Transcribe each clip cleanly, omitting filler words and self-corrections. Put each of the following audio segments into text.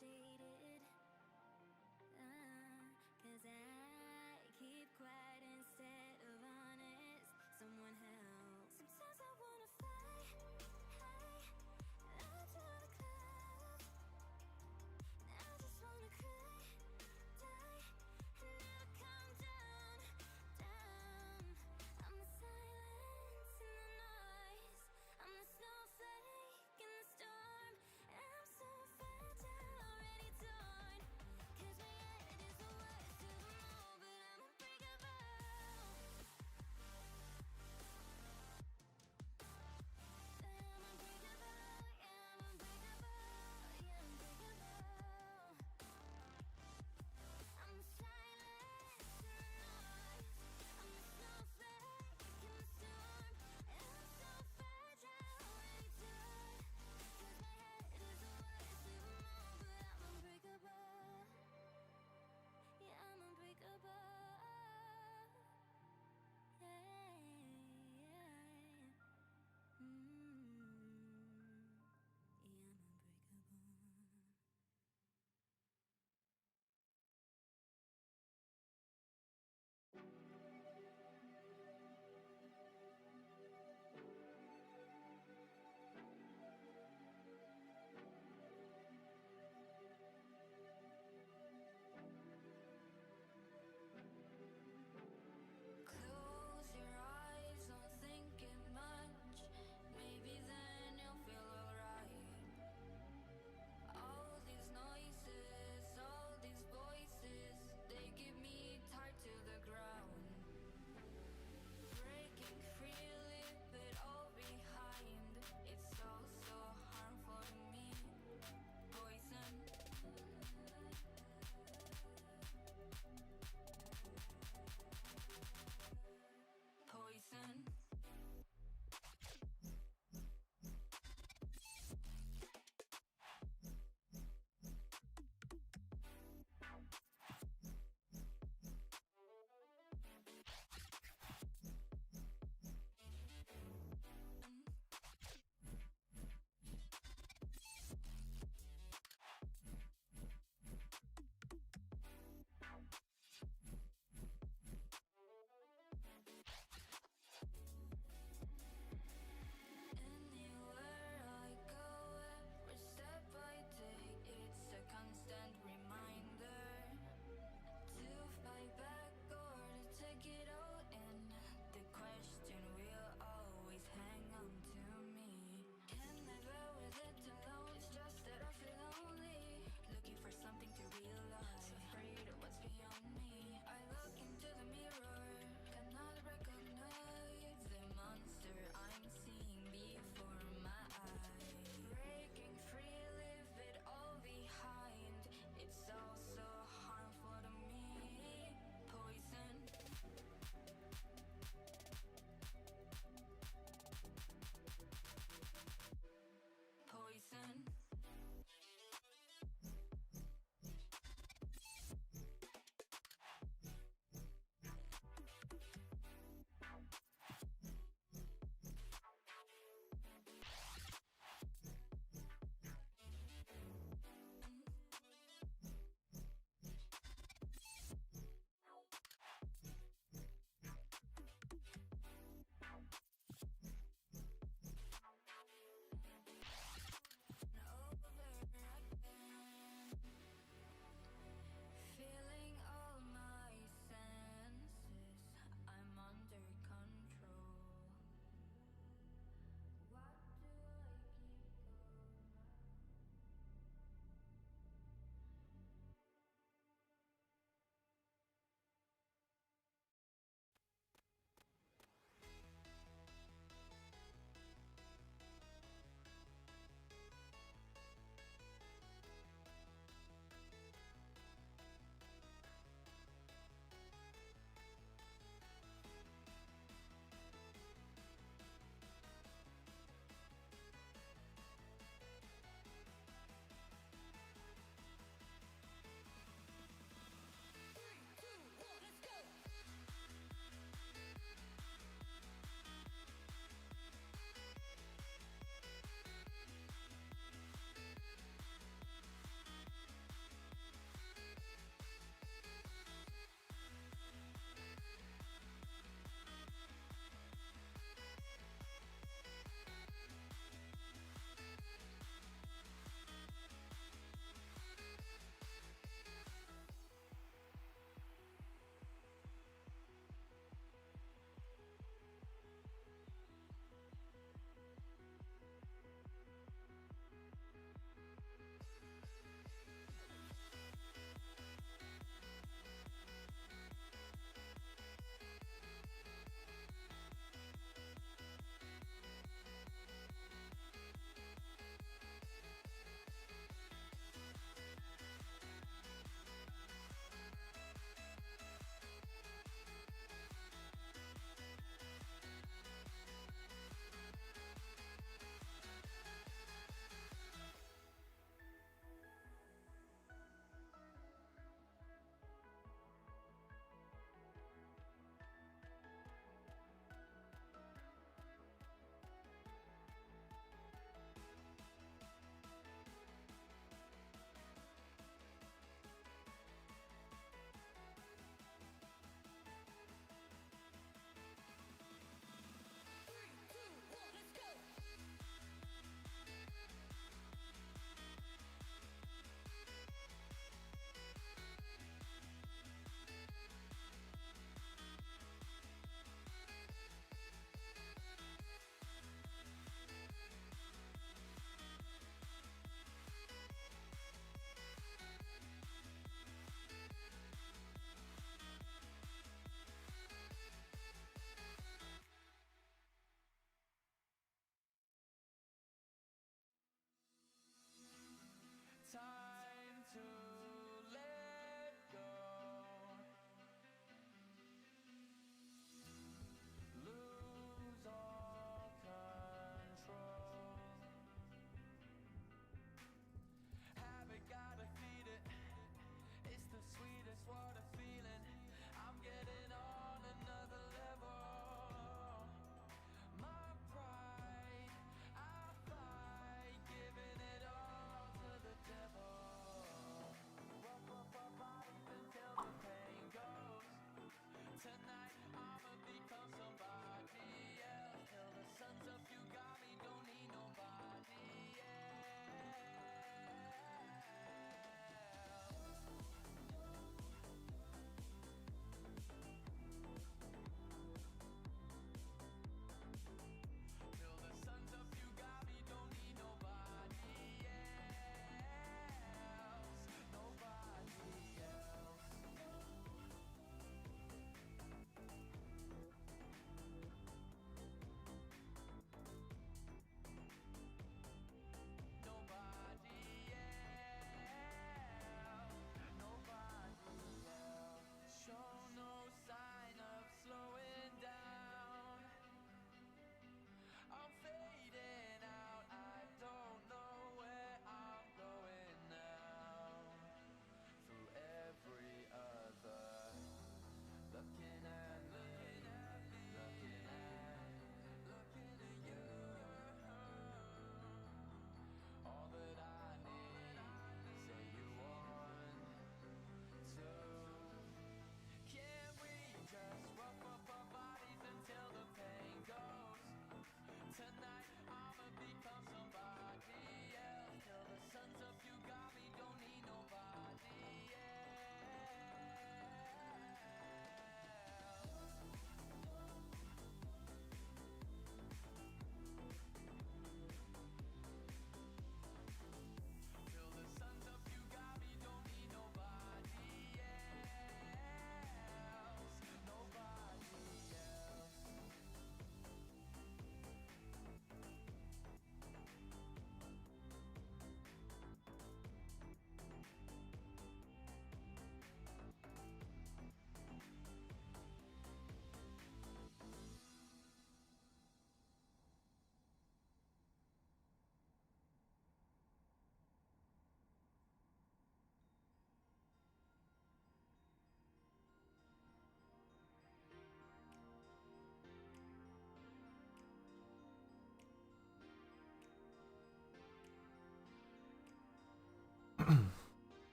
jaded. 'Cause I keep quiet instead of honest. Someone help. Sometimes I wanna fight, hey, out to the club. I just wanna cry, die, and never come down, down. I'm the silence in the noise. I'm the snowflake in the storm. And I'm so fragile, already torn. 'Cause my head is the worst of them all, but I'm unbreakable.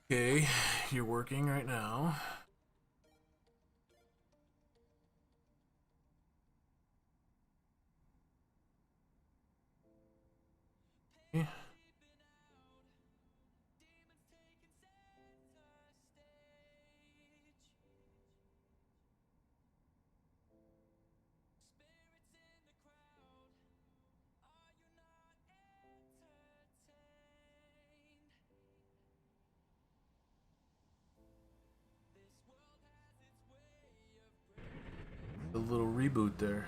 Okay, you're working right now. Okay. A little reboot there.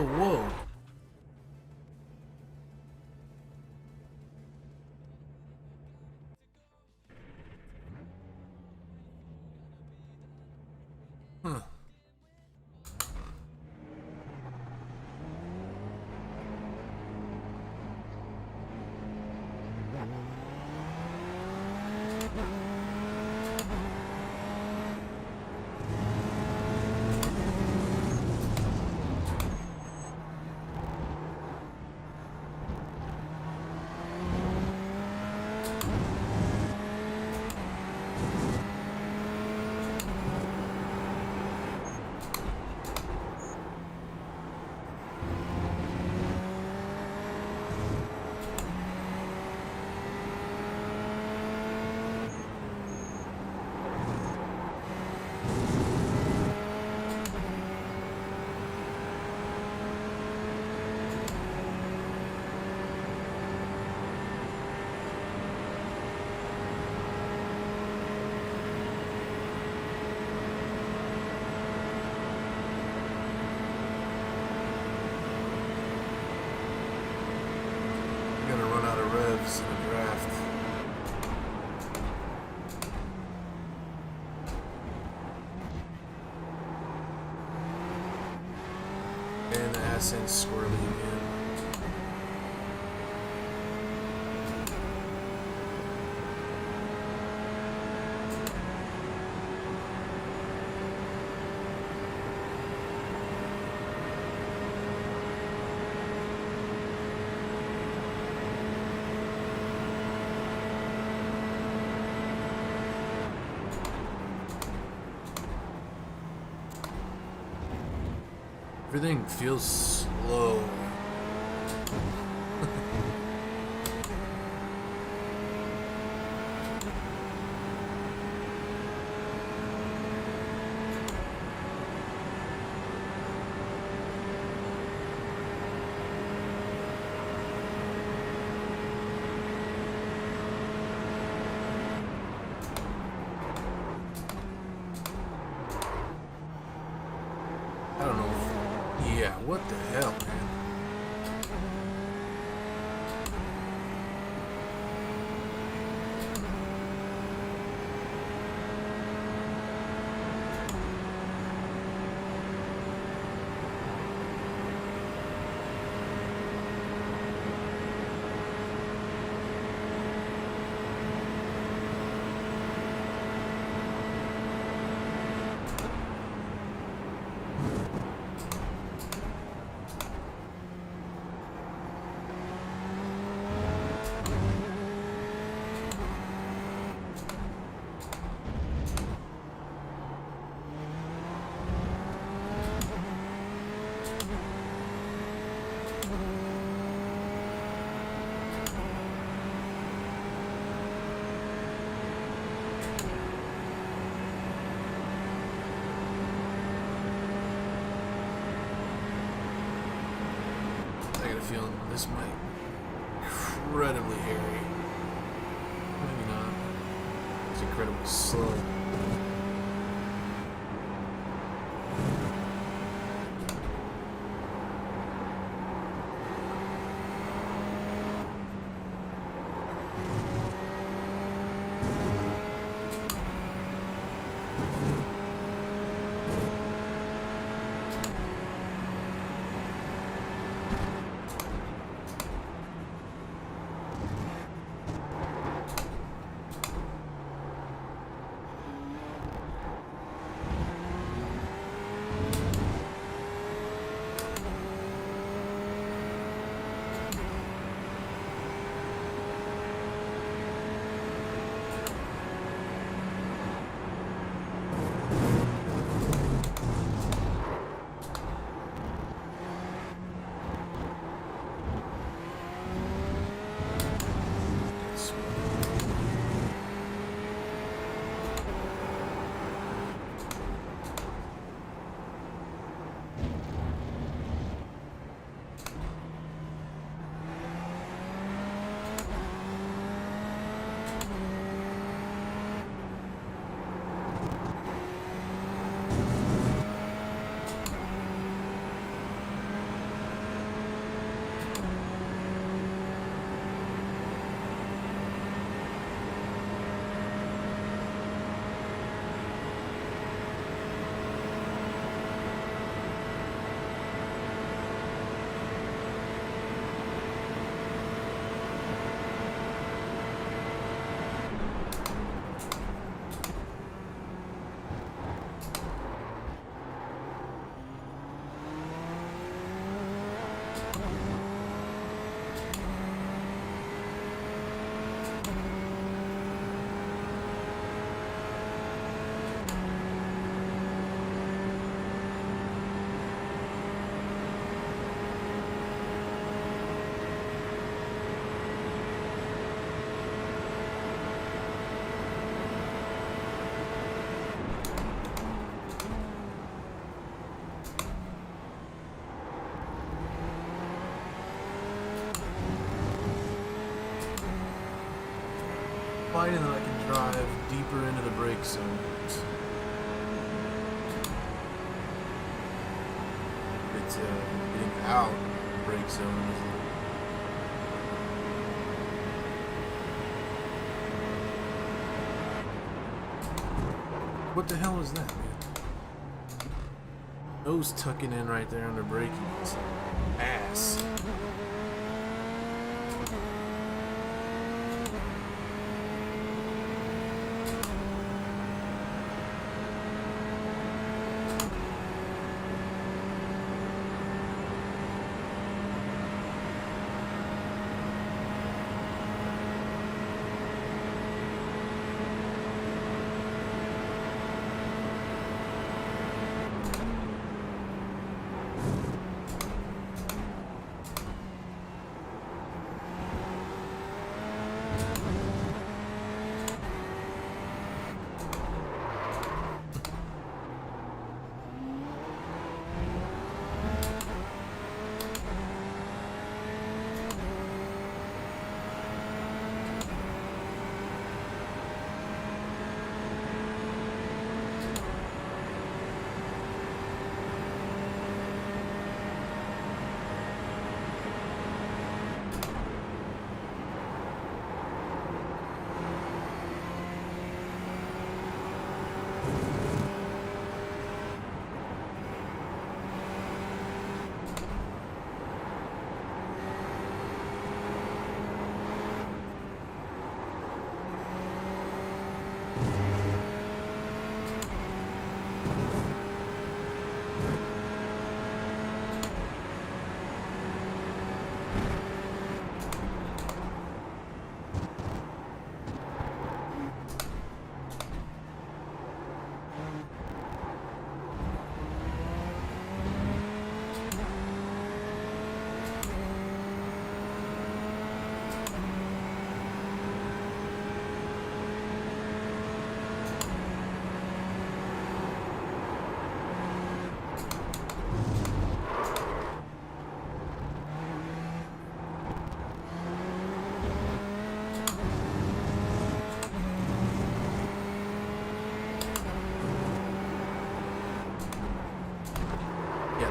Whoa. Huh. I'm gonna run out of revs in a draft. And the ass end squirrely again. Everything feels slow. I don't know. Yeah, what the hell, man? this might be incredibly hairy. Maybe not. It's incredibly slow. Finding that I can drive deeper into the brake zones. It's getting out of the brake zone. What the hell is that, man? Nose tucking in right there under braking. It's ass.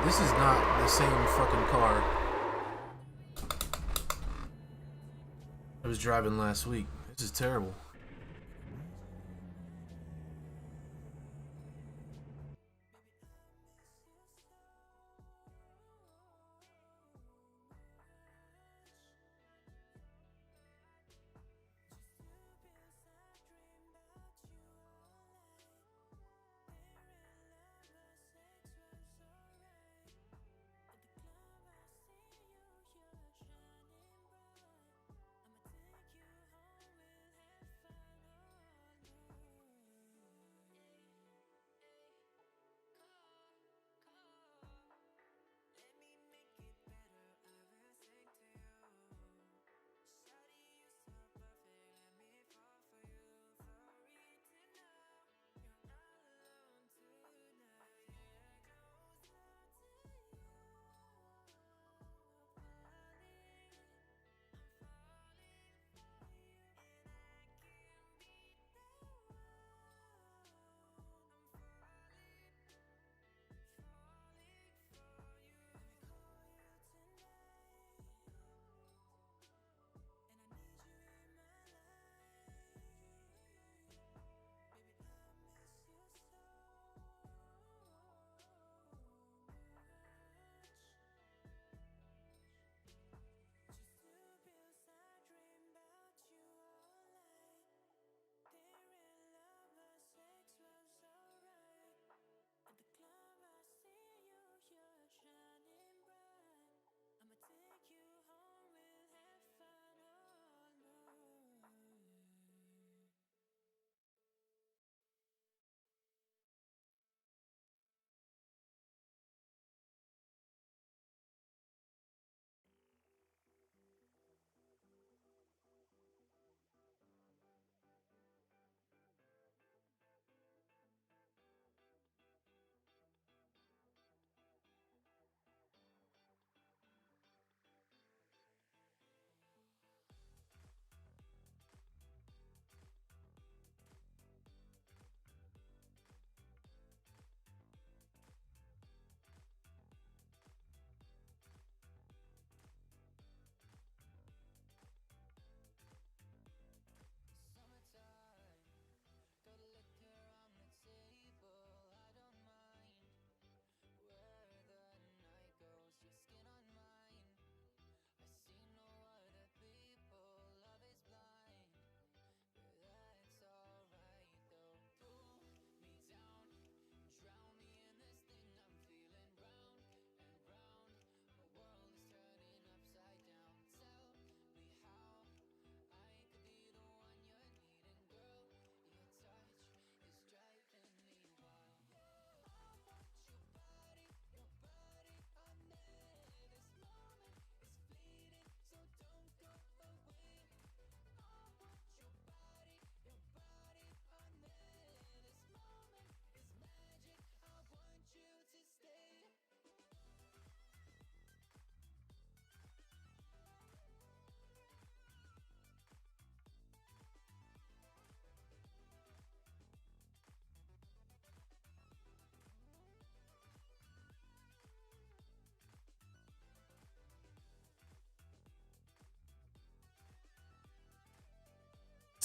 This is not the same fucking car I was driving last week. This is terrible.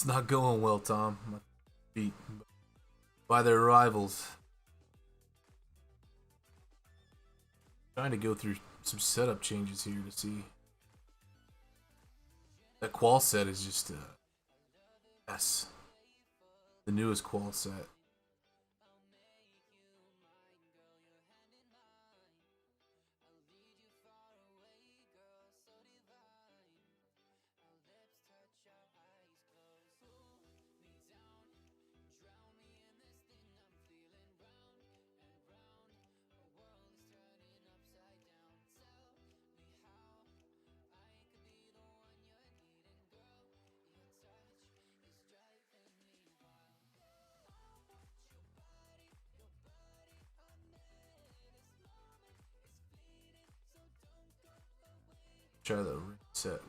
It's not going well, Tom. Beat by their rivals. Trying to go through some setup changes here to see. That Qual set is just yes, the newest Qual set. Try the reset.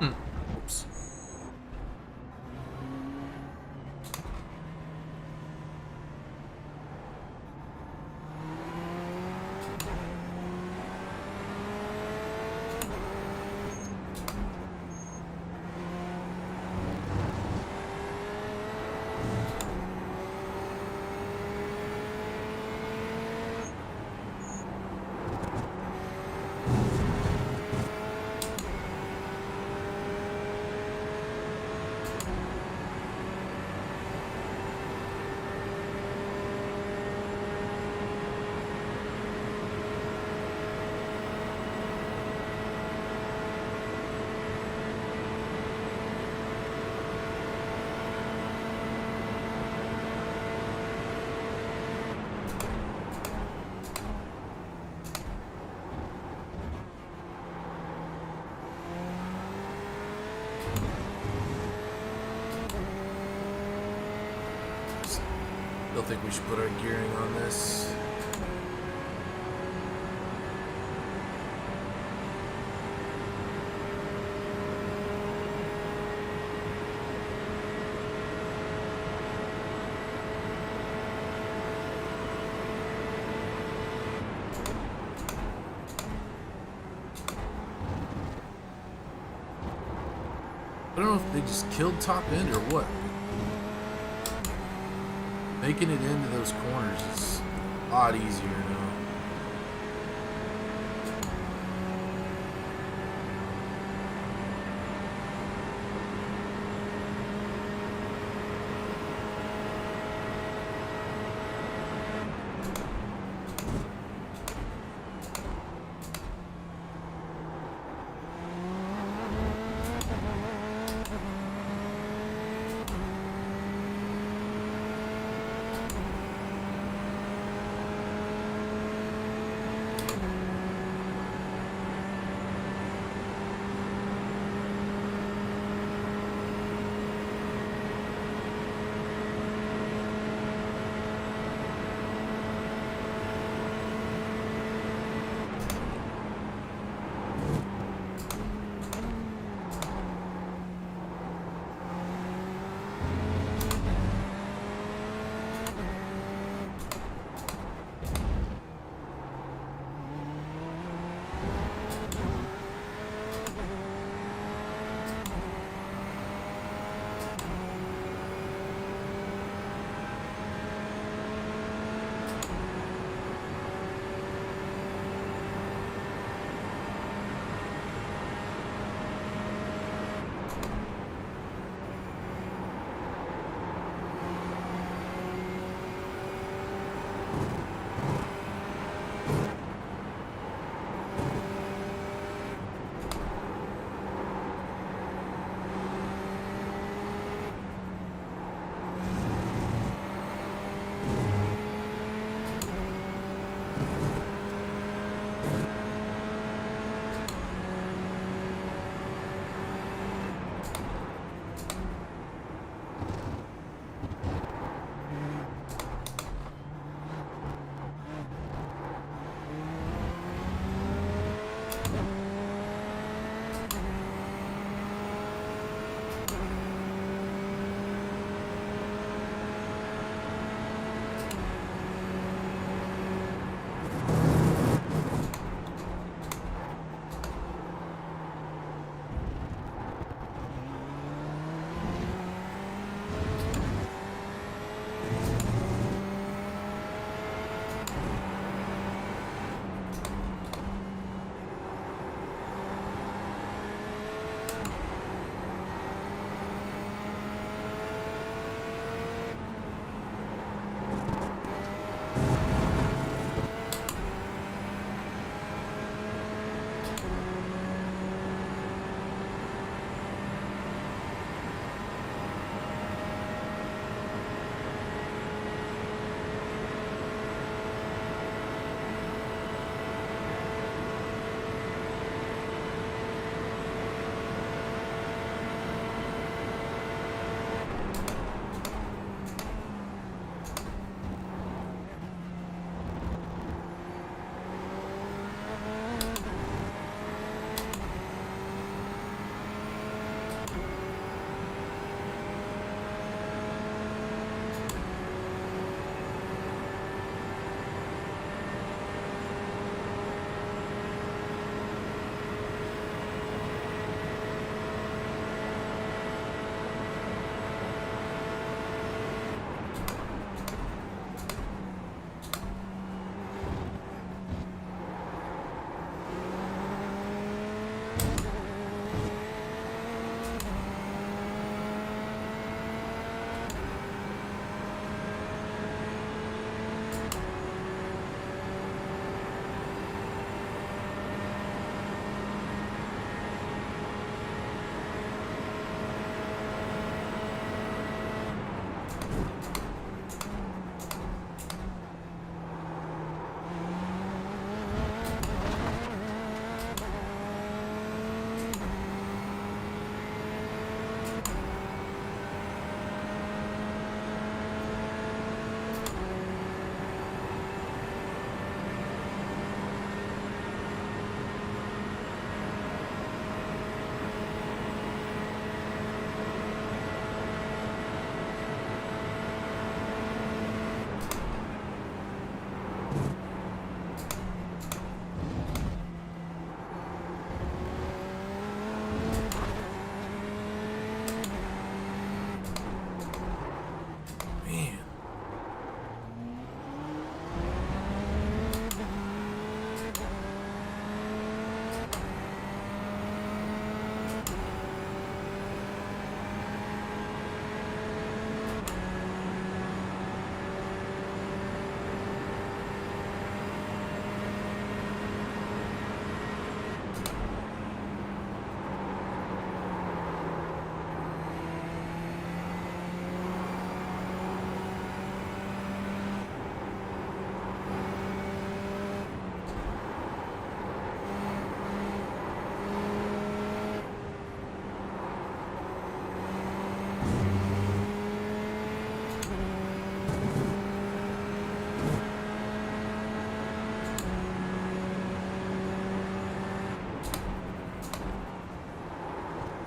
Oops. Still think we should put our gearing on this. I don't know if they just killed top end or what. Making it into those corners is a lot easier now.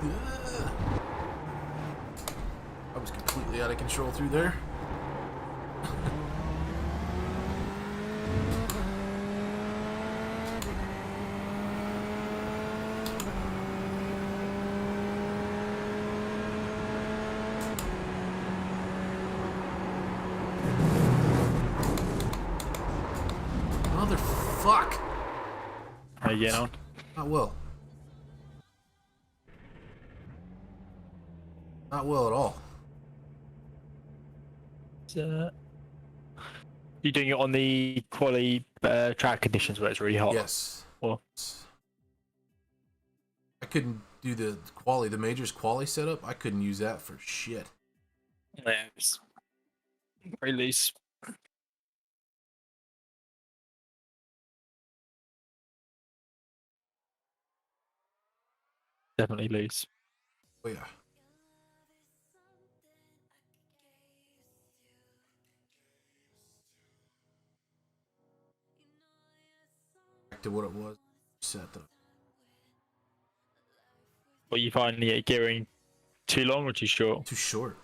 I was completely out of control through there. Motherfuck! How you getting on? Not well. Not well at all. You doing it on the quality track conditions where it's really hot? Yes. Or I couldn't do the quali, the majors quali setup. I couldn't use that for shit. yeah, it's very loose. Definitely loose. Oh yeah. Back to what it was. Set them. But you find it gearing too long or too short? Too short.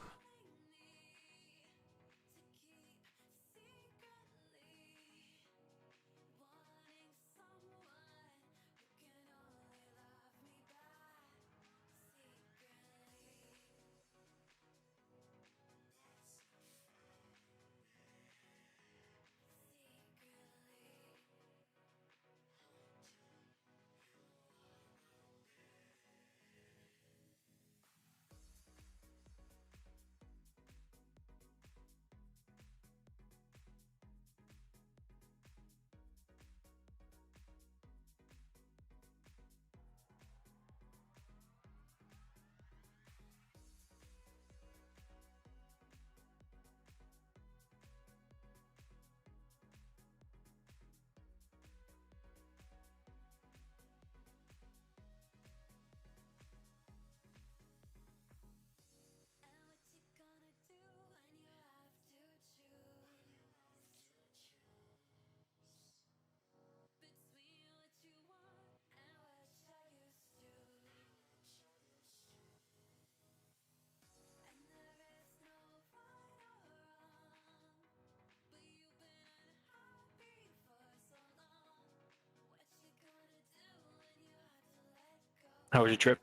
How was your trip?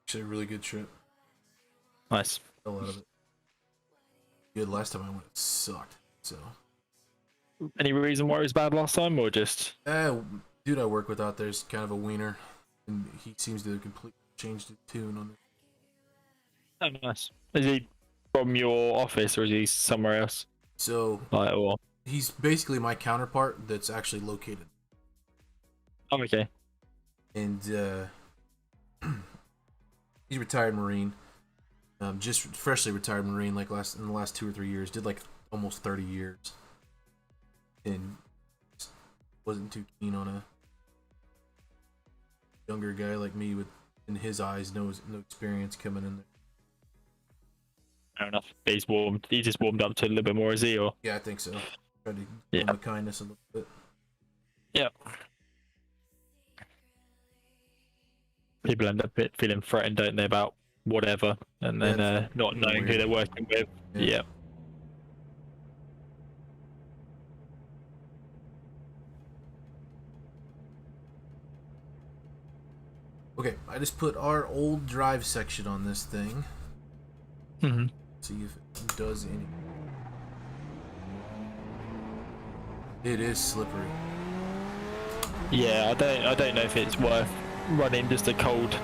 Actually, a really good trip. Nice. Fell out of it. Good. Last time I went, it sucked. So. Any reason why it was bad last time, or just? Dude I work with out there's kind of a wiener, and he seems to have completely changed his tune on it. Oh, nice. Is he from your office, or is he somewhere else? So he's basically my counterpart that's actually located. Oh, okay. And he's a retired Marine. Just freshly retired Marine, like in the last 2 or 3 years. Did like almost 30 years. And wasn't too keen on a younger guy like me with, in his eyes, no experience coming in there. Fair enough. He just warmed up to a little bit more, is he? Or? Yeah, I think so. Tried to give him a kindness a little bit. Yeah. People end up feeling threatened, don't they, about whatever, and then not knowing who they're working with. Yeah. Okay, I just put our old drive section on this thing. Mm-hmm. See if it does any. It is slippery. Yeah, I don't know if it's worth running just a cold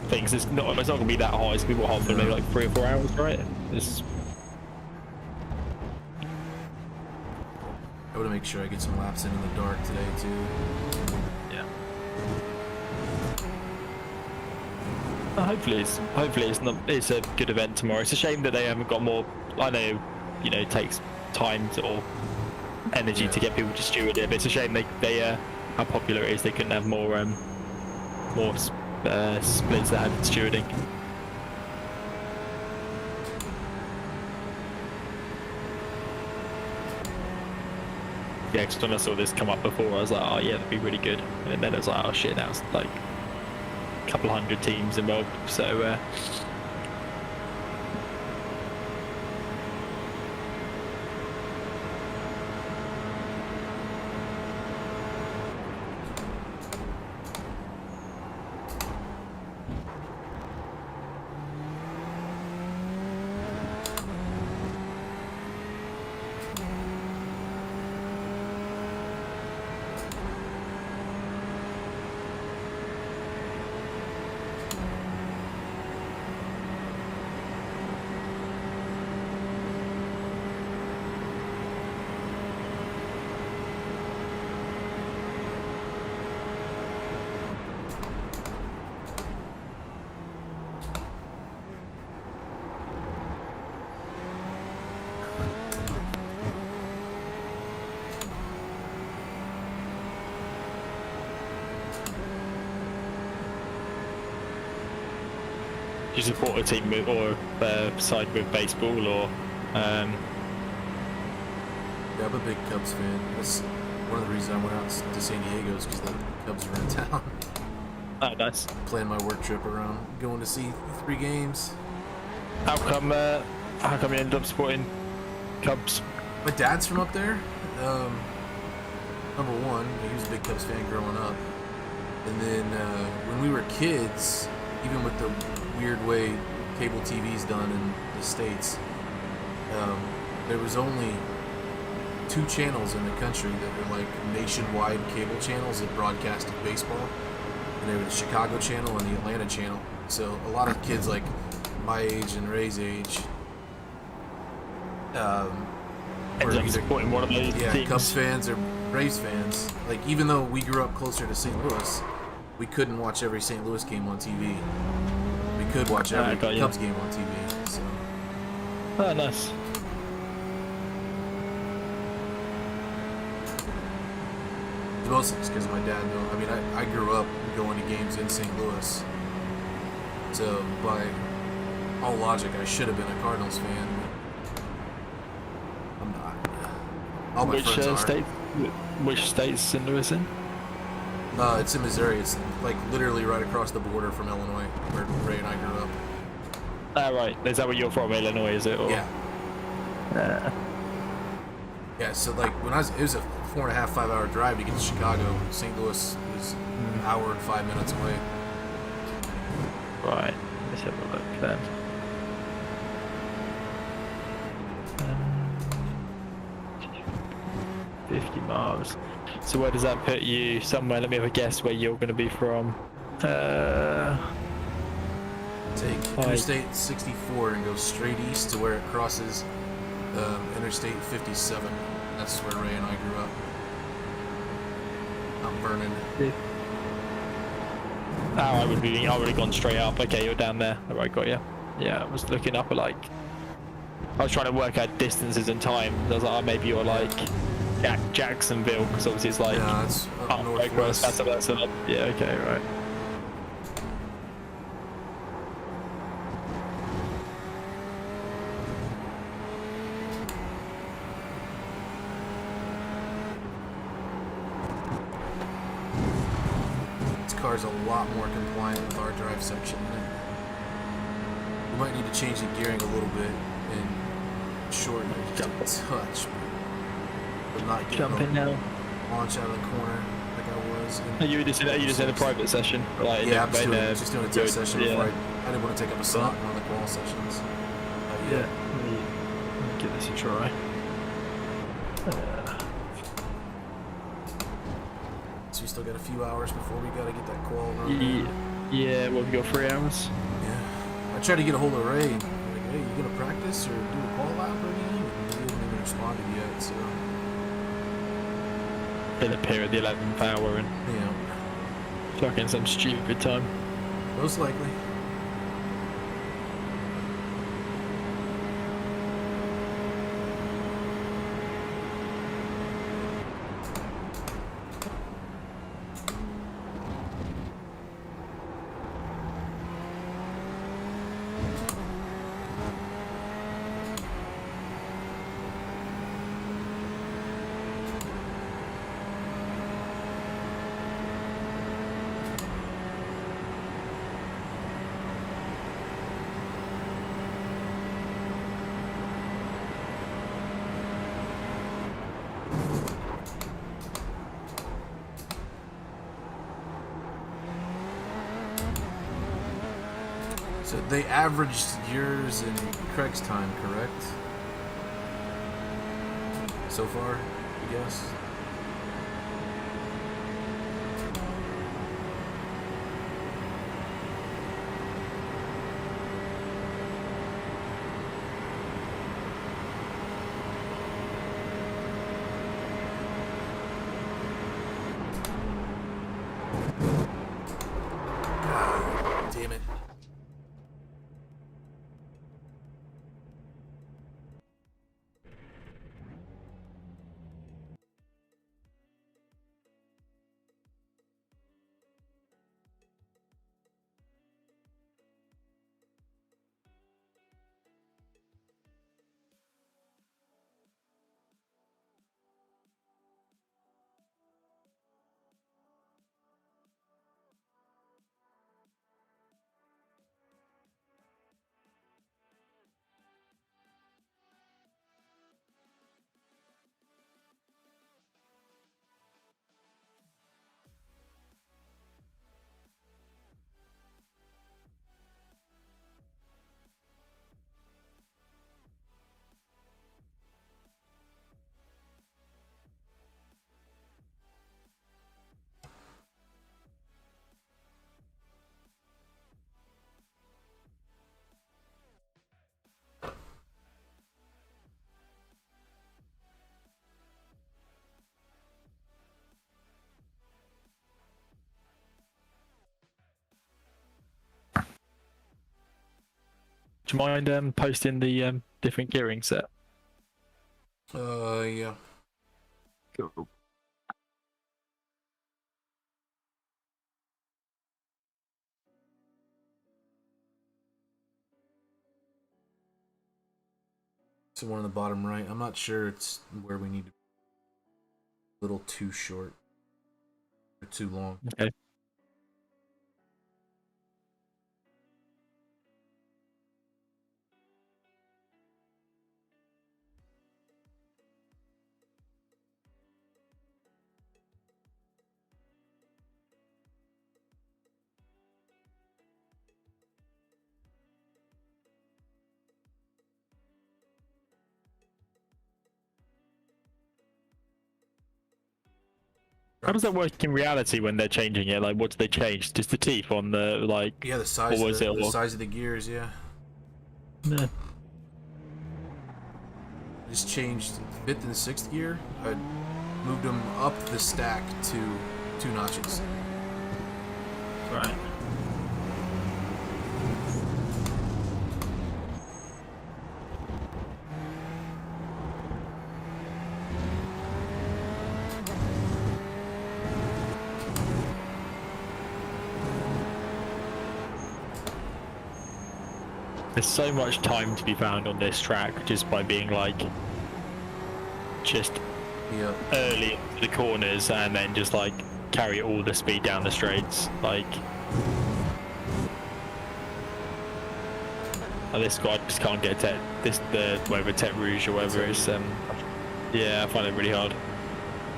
thing. It's not gonna be that hot. It's gonna be hot for maybe like 3 or 4 hours, right? I want to make sure I get some laps in the dark today too. Yeah. Hopefully it's a good event tomorrow. It's a shame that they haven't got more. I know, it takes time or energy to get people to steward it, but it's a shame they how popular it is. They couldn't have more splits that had stewarding. Yeah, because when I saw this come up before, I was like, oh yeah, that'd be really good. And then it was like, oh shit, now it's like a couple hundred teams involved. So do you support a team with, or side with baseball, or Yeah, I'm a big Cubs fan. That's one of the reasons I went out to San Diego is because the Cubs are in town. oh, nice. Plan my work trip around going to see 3 games. How come you ended up supporting Cubs? My dad's from up there. Number one, he was a big Cubs fan growing up. And then when we were kids, even with the weird way cable TV's done in the States, there was only 2 channels in the country that were like nationwide cable channels that broadcasted baseball. And they were the Chicago channel and the Atlanta channel. So a lot of kids like my age and Ray's age Ended up supporting one of those teams. Cubs fans or Braves fans. Like, even though we grew up closer to St. Louis, we couldn't watch every St. Louis game on TV. We could watch every Cubs game on TV. So. Oh, nice. Mostly just because of my dad. I mean, I grew up going to games in St. Louis. So, by all logic, I should have been a Cardinals fan. I'm not. All my friends are. State? Which state's St. Louis in? It's in Missouri. It's like literally right across the border from Illinois, where Ray and I grew up. Ah, right. Is that where you're from, Illinois? Is it? Or? Yeah. Yeah. So like when it was a 4.5, 5 hour drive to get to Chicago. St. Louis was an hour and 5 minutes away. Right. Let's have a look then. 50 miles. So where does that put you? Somewhere, let me have a guess where you're going to be from. Take Interstate 64 and go straight east to where it crosses Interstate 57. That's where Ray and I grew up. Mount Vernon. Oh, I would have gone straight up. Okay, you're down there. All right, got you. Yeah, I was looking up at like. I was trying to work out distances and time. I was like, oh, maybe you're like Jacksonville, because obviously it's like. Yeah, it's up northwest. That's up. Yeah. Okay. Right. Car's a lot more compliant with our drive section in it. We might need to change the gearing a little bit and shorten it just a touch, but not get Jumping now. Launch out of the corner like I was. Are you just in a private session? Like, yeah, I'm just doing a test session before I didn't want to take up a slot in one of the Qual sessions. Yeah. Let me give this a try. So we still got a few hours before we gotta get that Qual run. Yeah, we've got 3 hours. Yeah. I tried to get a hold of Ray. Like, hey, you gonna practice or do a Qual lap or anything? And he hasn't even responded yet, so. He'll appear at the 11th hour and fucking some stupid time. Most likely. So they averaged yours and Craig's time, correct? So far, I guess. God damn it. Do you mind posting the different gearing set? Yeah. Cool. So one on the bottom right. I'm not sure it's where we need to be. A little too short. Or too long. Okay. How does that work in reality when they're changing it? Like, what do they change? Just the teeth on the, like... Yeah, the size, or was the, it, the size of the gears, yeah. Yeah. Just changed 5th and 6th gear. I moved them up the stack to 2 notches. Right. There's so much time to be found on this track just by being like just early into the corners and then just like carry all the speed down the straights. Like this guy just can't get whatever Tete Rouge or whatever it's yeah, I find it really hard.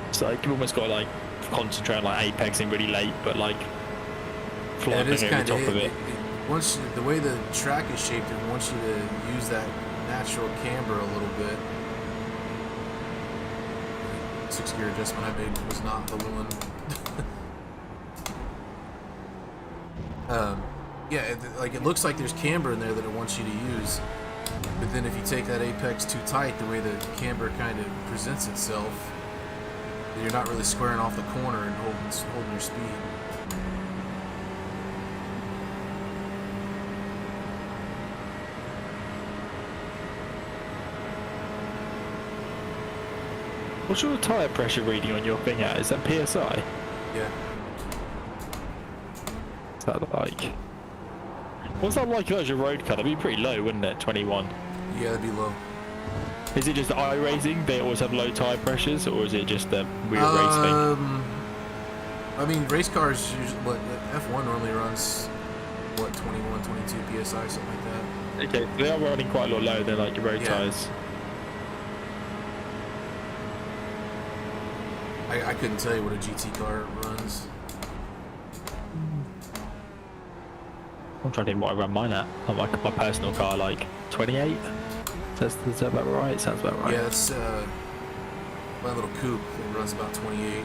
It's like you've almost got to like concentrate on like apexing really late, but like flying over the top of it. Once the way the track is shaped, it wants you to use that natural camber a little bit. 6th gear adjustment I made was not the one. Yeah, it looks like there's camber in there that it wants you to use, but then if you take that apex too tight, the way the camber kind of presents itself, then you're not really squaring off the corner and holding your speed. What's your tyre pressure reading on your thing at? Is that PSI? Yeah. Is that like... What's that like as your road car? That'd be pretty low, wouldn't it? 21. Yeah, that'd be low. Is it just the iRacing? They always have low tyre pressures, or is it just the real race thing? I mean, race cars usually, F1 normally runs, 21, 22 PSI, something like that. Okay, they are running quite a lot lower than like your road tyres. I couldn't tell you what a GT car runs. I'm trying to think what I run mine at. On my personal car, like 28. Is that about right? Sounds about right. Yeah, it's my little coupe. It runs about 28.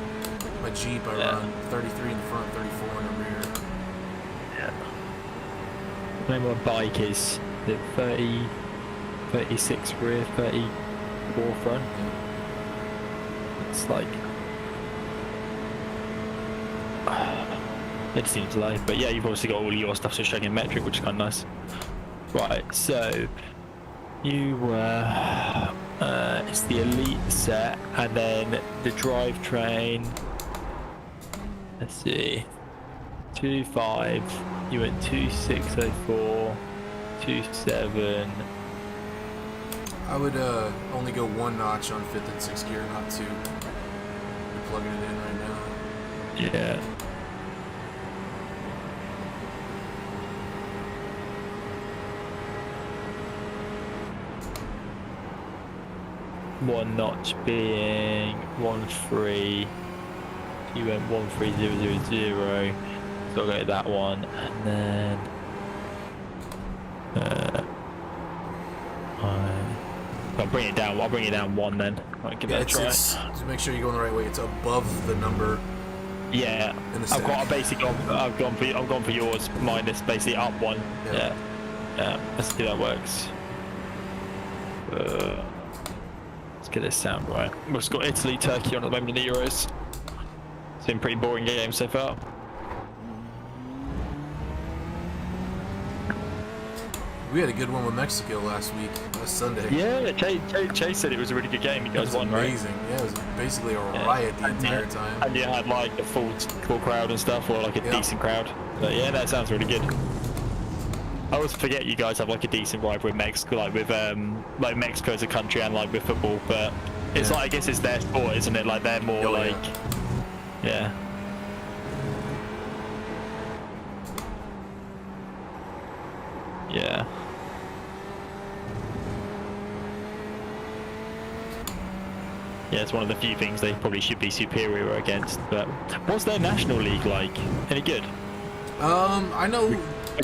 My Jeep, I run 33 in the front, 34 in the rear. Yeah. My bike is the 30, 36 rear, 34 front. It's like it seems low, but yeah, you've obviously got all your stuff so showing in metric, which is kind of nice. Right, so you were it's the elite set, and then the drivetrain. Let's see, 2.5. You went 2.604, 2.7. I would only go one notch on 5th and 6th gear, not 2. You're plugging it in right now. Yeah. One notch being 1.3. You went 1.3000. So I'll go to that one, and then I'll bring it down. I'll bring it down 1 then. I'll give that a try. To make sure you're going the right way, it's above the number. Yeah, I've gone for yours. Mine is basically up 1. Yeah. Let's see how that works. Let's get this sound right. We've just got Italy, Turkey on at the moment in the Euros. It's been a pretty boring game so far. We had a good one with Mexico last Sunday. Yeah, Chase said it was a really good game. You guys won, right? Amazing. Yeah, it was basically a riot the entire time. And you had like a full crowd and stuff, or like a decent crowd. But yeah, that sounds really good. I always forget you guys have like a decent rivalry with Mexico, like with like Mexico as a country and like with football. But it's like, I guess it's their sport, isn't it? Like they're more yeah. Yeah. Yeah, it's one of the few things they probably should be superior against. But what's their national league like? Any good? I know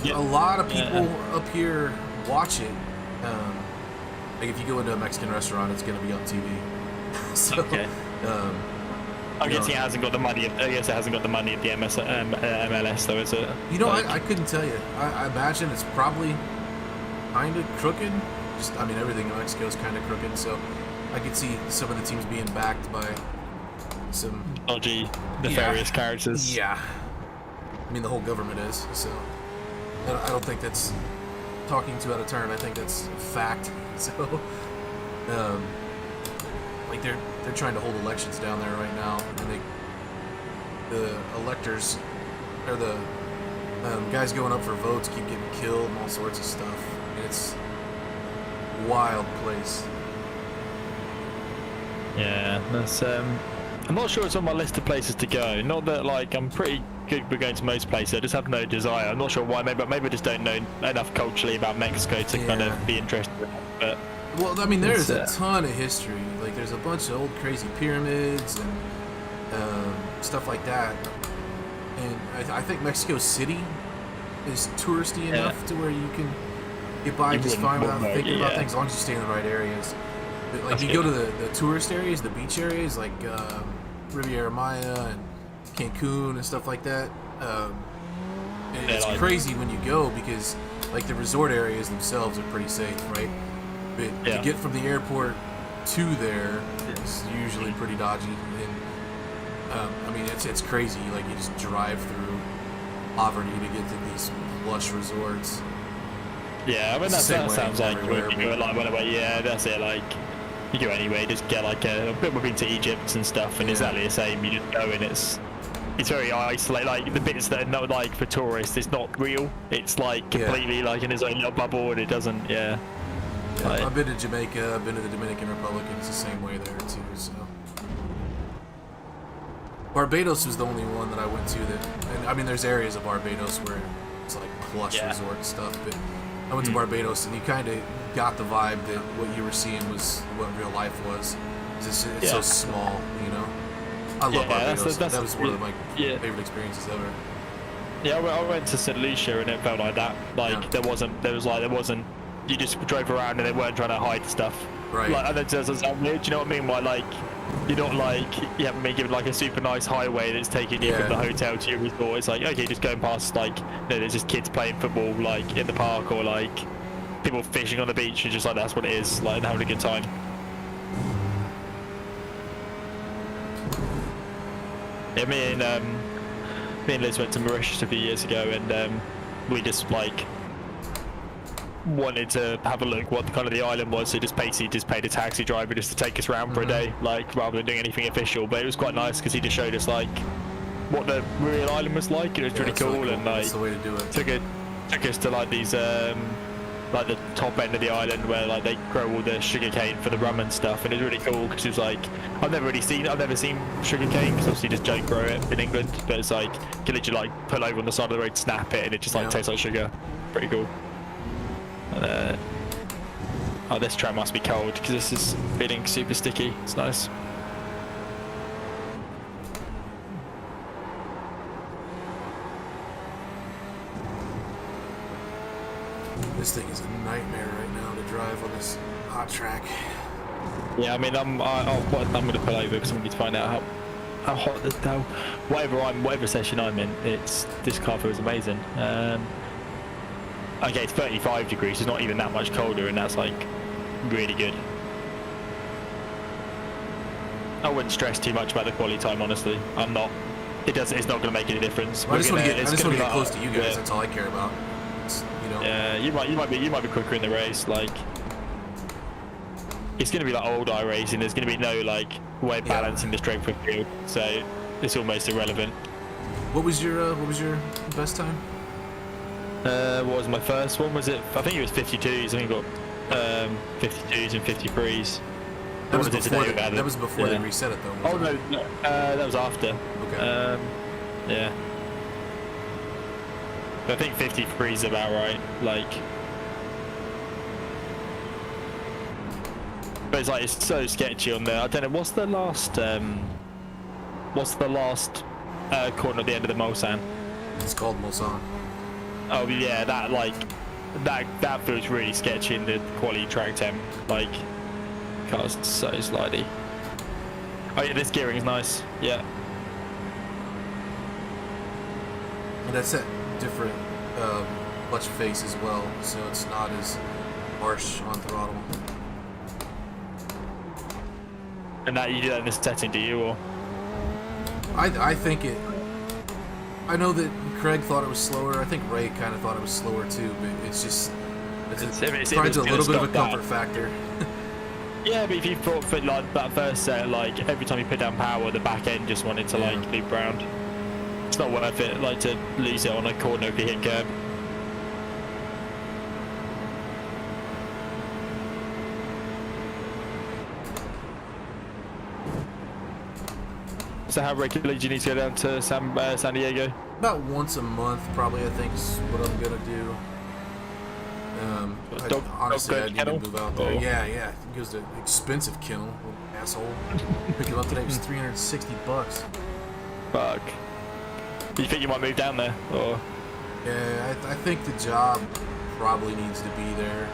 a lot of people up here watch it. Like if you go into a Mexican restaurant, it's going to be on TV. So, I guess it hasn't got the money. I guess it hasn't got the money of the MLS, though, is it? You know, I couldn't tell you. I imagine it's probably kind of crooked. I mean, everything in Mexico is kind of crooked, so I could see some of the teams being backed by some dodgy, nefarious characters. Yeah. I mean, the whole government is, so I don't think that's talking too out of turn. I think that's fact. So, like they're trying to hold elections down there right now, and the electors or the guys going up for votes keep getting killed and all sorts of stuff. And it's a wild place. Yeah, that's I'm not sure it's on my list of places to go. Not that like I'm pretty good with going to most places. I just have no desire. I'm not sure why. Maybe I just don't know enough culturally about Mexico to kind of be interested. But well, I mean, there's a ton of history. Like there's a bunch of old crazy pyramids and stuff like that. And I think Mexico City is touristy enough to where you can get by just fine without thinking about things, as long as you stay in the right areas. But, like you go to the tourist areas, the beach areas, like Riviera Maya and Cancun and stuff like that. It's crazy when you go because like the resort areas themselves are pretty safe, right? But to get from the airport to there is usually pretty dodgy. And I mean, it's crazy. Like you just drive through poverty to get to these lush resorts. Yeah, I mean that sounds like you go like anyway. Yeah, that's it. Like you go anyway, just get like a bit. We've been to Egypt and stuff, and exactly the same. You just go and it's very isolated. Like the bits that are not like for tourists, it's not real. It's like completely like in its own little bubble, and it doesn't. Yeah. Like, I've been to Jamaica. I've been to the Dominican Republic, and it's the same way there too. So Barbados was the only one that I went to that. And I mean, there's areas of Barbados where it's like plush resort stuff, but I went to Barbados, and you kind of got the vibe that what you were seeing was what real life was. It's so small, you know. I love Barbados. That was one of my favorite experiences ever. Yeah, I went to St. Lucia and it felt like that. Like Yeah. there wasn't. You just drove around and they weren't trying to hide stuff. Right. Like, and it doesn't sound weird. Do you know what I mean? By like, you're not like you haven't been given like a super nice highway that's taking you from the hotel to your resort. It's like okay, just going past like there's just kids playing football like in the park or like people fishing on the beach and just like that's what it is. Like having a good time. Yeah, me and Liz went to Mauritius a few years ago, and we just like wanted to have a look what kind of the island was. So just basically just paid a taxi driver just to take us around for a day, like rather than doing anything official. But it was quite nice because he just showed us like what the real island was like. And it was really cool, and like that's the way to do it. took us to like these like the top end of the island where like they grow all the sugar cane for the rum and stuff, and it was really cool because it was like I've never seen sugar cane because obviously just don't grow it in England, but it's like you can literally like pull over on the side of the road, snap it, and it just like tastes like sugar. Pretty cool. And, oh, this track must be cold because this is feeling super sticky. It's nice. This thing is a nightmare right now to drive on this hot track. Yeah, I mean, I'm going to pull over because I need to find out how hot this now. Whatever session I'm in, this car feels amazing. Okay, it's 35 degrees. It's not even that much colder, and that's like really good. I wouldn't stress too much about the quality time, honestly. I'm not. It's not going to make any difference. Well, I just want to get like, close to you guys. That's all I care about. You know. Yeah, you might be quicker in the race. Like, it's going to be like old eye racing. There's going to be no like way balancing the strength of field, so it's almost irrelevant. What was your best time? What was my first one? Was it? I think it was 52s. I think I got 52s and 53s. That was before they reset it, though. Oh no, that was after. Okay. Yeah. I think 53 is about right. Like, but it's like it's so sketchy on there. I don't know. What's the last corner at the end of the Mulsanne? It's called Mulsanne. Oh yeah, that feels really sketchy in the quality track temp. Like, car's so slidey. Oh yeah, this gearing is nice. Yeah. And that's a different clutch face as well, so it's not as harsh on throttle. And that you do that in this setting, do you? Or I think it. I know that Craig thought it was slower. I think Ray kind of thought it was slower too, but it's just provides a little bit of a comfort factor. Yeah, but if you thought for like that first set, like every time you put down power, the back end just wanted to like loop round. It's not worth it, like to lose it on a corner if you hit curb. So how regularly do you need to go down to San Diego? About once a month, probably. I think is what I'm gonna do. Honestly, I need to move out there. Yeah. It goes to expensive kennel, asshole. Picked him up today. It was $360. Fuck. Do you think you might move down there, or? Yeah, I think the job probably needs to be there.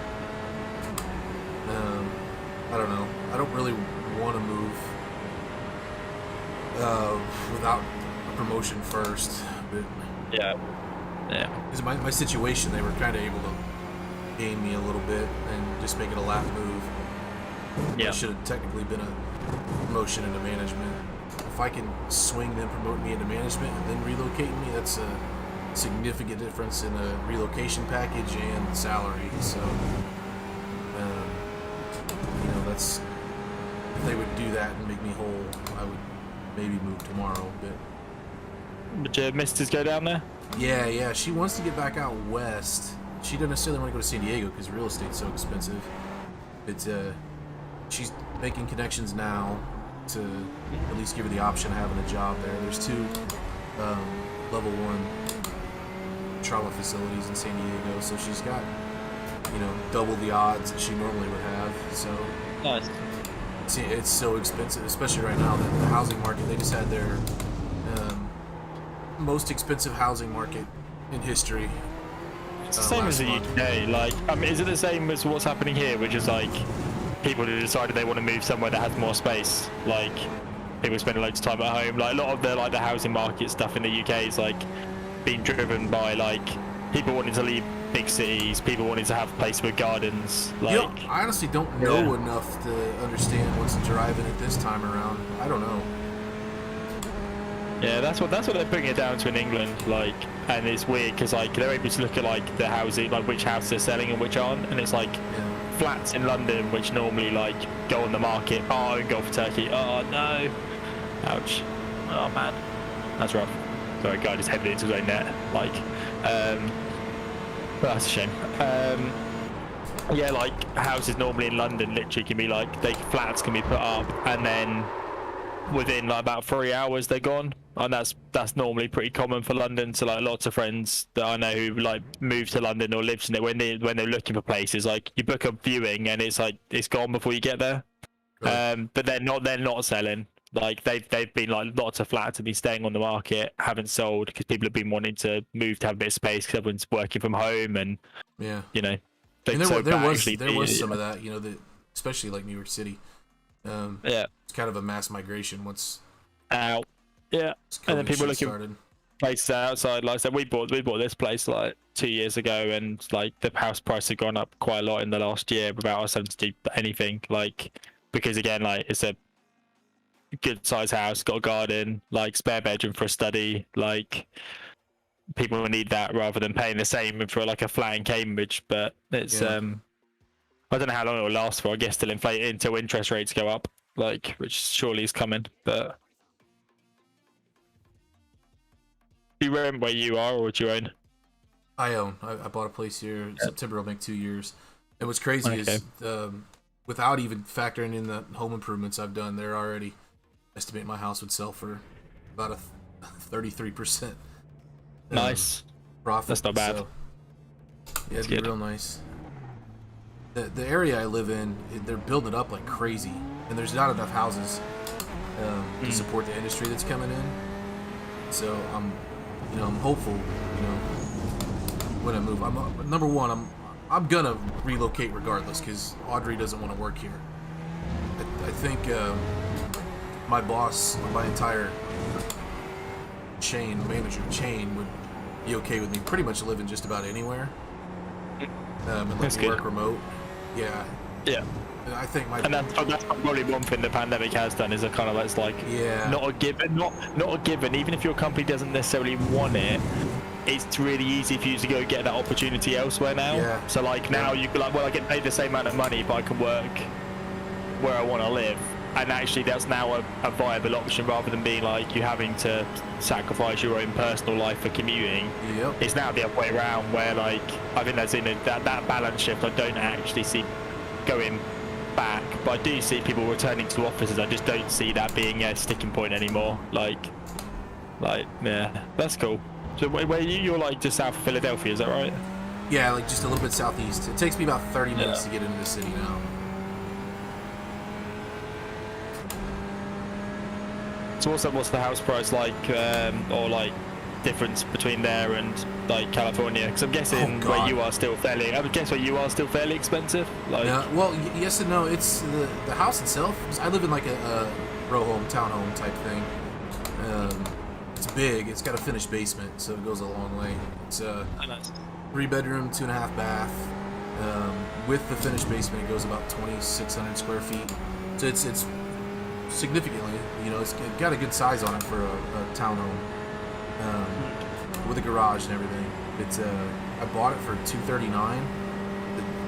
I don't know. I don't really want to move without a promotion first. But Yeah. because my situation, they were kind of able to gain me a little bit and just make it a lap move. Yeah. It should have technically been a promotion into management. If I can swing them, promote me into management, and then relocate me, that's a significant difference in a relocation package and salary. So, that's if they would do that and make me whole, I would maybe move tomorrow. But Would your missus go down there? yeah, she wants to get back out west. She doesn't necessarily want to go to San Diego because real estate's so expensive. It's she's making connections now to at least give her the option of having a job there. There's 2 level 1 trauma facilities in San Diego, so she's got double the odds that she normally would have. So Nice. it's so expensive, especially right now. The housing market, they just had their most expensive housing market in history. It's the same as the UK. Like, I mean, is it the same as what's happening here, which is like people who decided they want to move somewhere that has more space? Like, people spending loads of time at home. Like, a lot of the housing market stuff in the UK is like being driven by like people wanting to leave big cities, people wanting to have places with gardens. Like, I honestly don't know enough to understand what's driving it this time around. I don't know. Yeah, that's what they're putting it down to in England. Like, and it's weird because like they're able to look at like the housing, like which houses are selling and which aren't, and it's like flats in London which normally like go on the market. Oh, and go for Turkey. Oh no, ouch. Oh man, that's rough. Sorry, guy just headed into his own net. Like, but that's a shame. Yeah, like houses normally in London literally can be like flats can be put up and then within like about 3 hours they're gone, and that's normally pretty common for London. So like lots of friends that I know who like moved to London or lived in it when they're looking for places, like you book a viewing and it's like it's gone before you get there. Right. But they're not selling. Like they've been like lots of flats have been staying on the market, haven't sold because people have been wanting to move to have a bit of space because everyone's working from home and you know. And there was some of that, you know, that especially like New York City. It's kind of a mass migration once. And then people looking started. Places outside. Like I said, we bought this place like 2 years ago, and like the house price had gone up quite a lot in the last year without us having to do anything. Like because again, like it's a good size house, got a garden, like spare bedroom for a study. Like people will need that rather than paying the same for like a flat in Cambridge. But it's I don't know how long it will last for. I guess till inflate until interest rates go up, like which surely is coming. But do you rent where you are, or do you own? I own. I bought a place here. September will make 2 years. And what's crazy is without even factoring in the home improvements I've done, they're already estimate my house would sell for about a 33% nice profit. That's not bad. So, yeah, it'd be real nice. The area I live in, they're building it up like crazy, and there's not enough houses to support the industry that's coming in. So I'm hopeful. You know, when I move, number one, I'm gonna relocate regardless because Audrey doesn't want to work here. I think my boss, my entire manager chain would be okay with me pretty much living just about anywhere. And let me work remote. Yeah. And I think that's probably one thing the pandemic has done is a kind of it's like not a given, not a given. Even if your company doesn't necessarily want it, it's really easy for you to go get that opportunity elsewhere now. Yeah. So like now you can like, well, I get paid the same amount of money, but I can work where I want to live. And actually that's now a viable option rather than being like you having to sacrifice your own personal life for commuting. Yep. It's now the other way around where like I think that's in that balance shift I don't actually see going back, but I do see people returning to offices. I just don't see that being a sticking point anymore. Like yeah, that's cool. So where you're like just south of Philadelphia, is that right? Yeah, like just a little bit southeast. It takes me about 30 minutes to get into the city now. So what's the house price like, or like difference between there and like California? Because I'm guessing where you are still fairly. I would guess where you are still fairly expensive. Like, well, yes and no. It's the house itself. I live in like a row home, townhome type thing. It's big. It's got a finished basement, so it goes a long way. It's a 3-bedroom, 2.5 bath. With the finished basement, it goes about 2,600 square feet. So it's significantly, you know, it's got a good size on it for a townhome, with a garage and everything. It's I bought it for $239.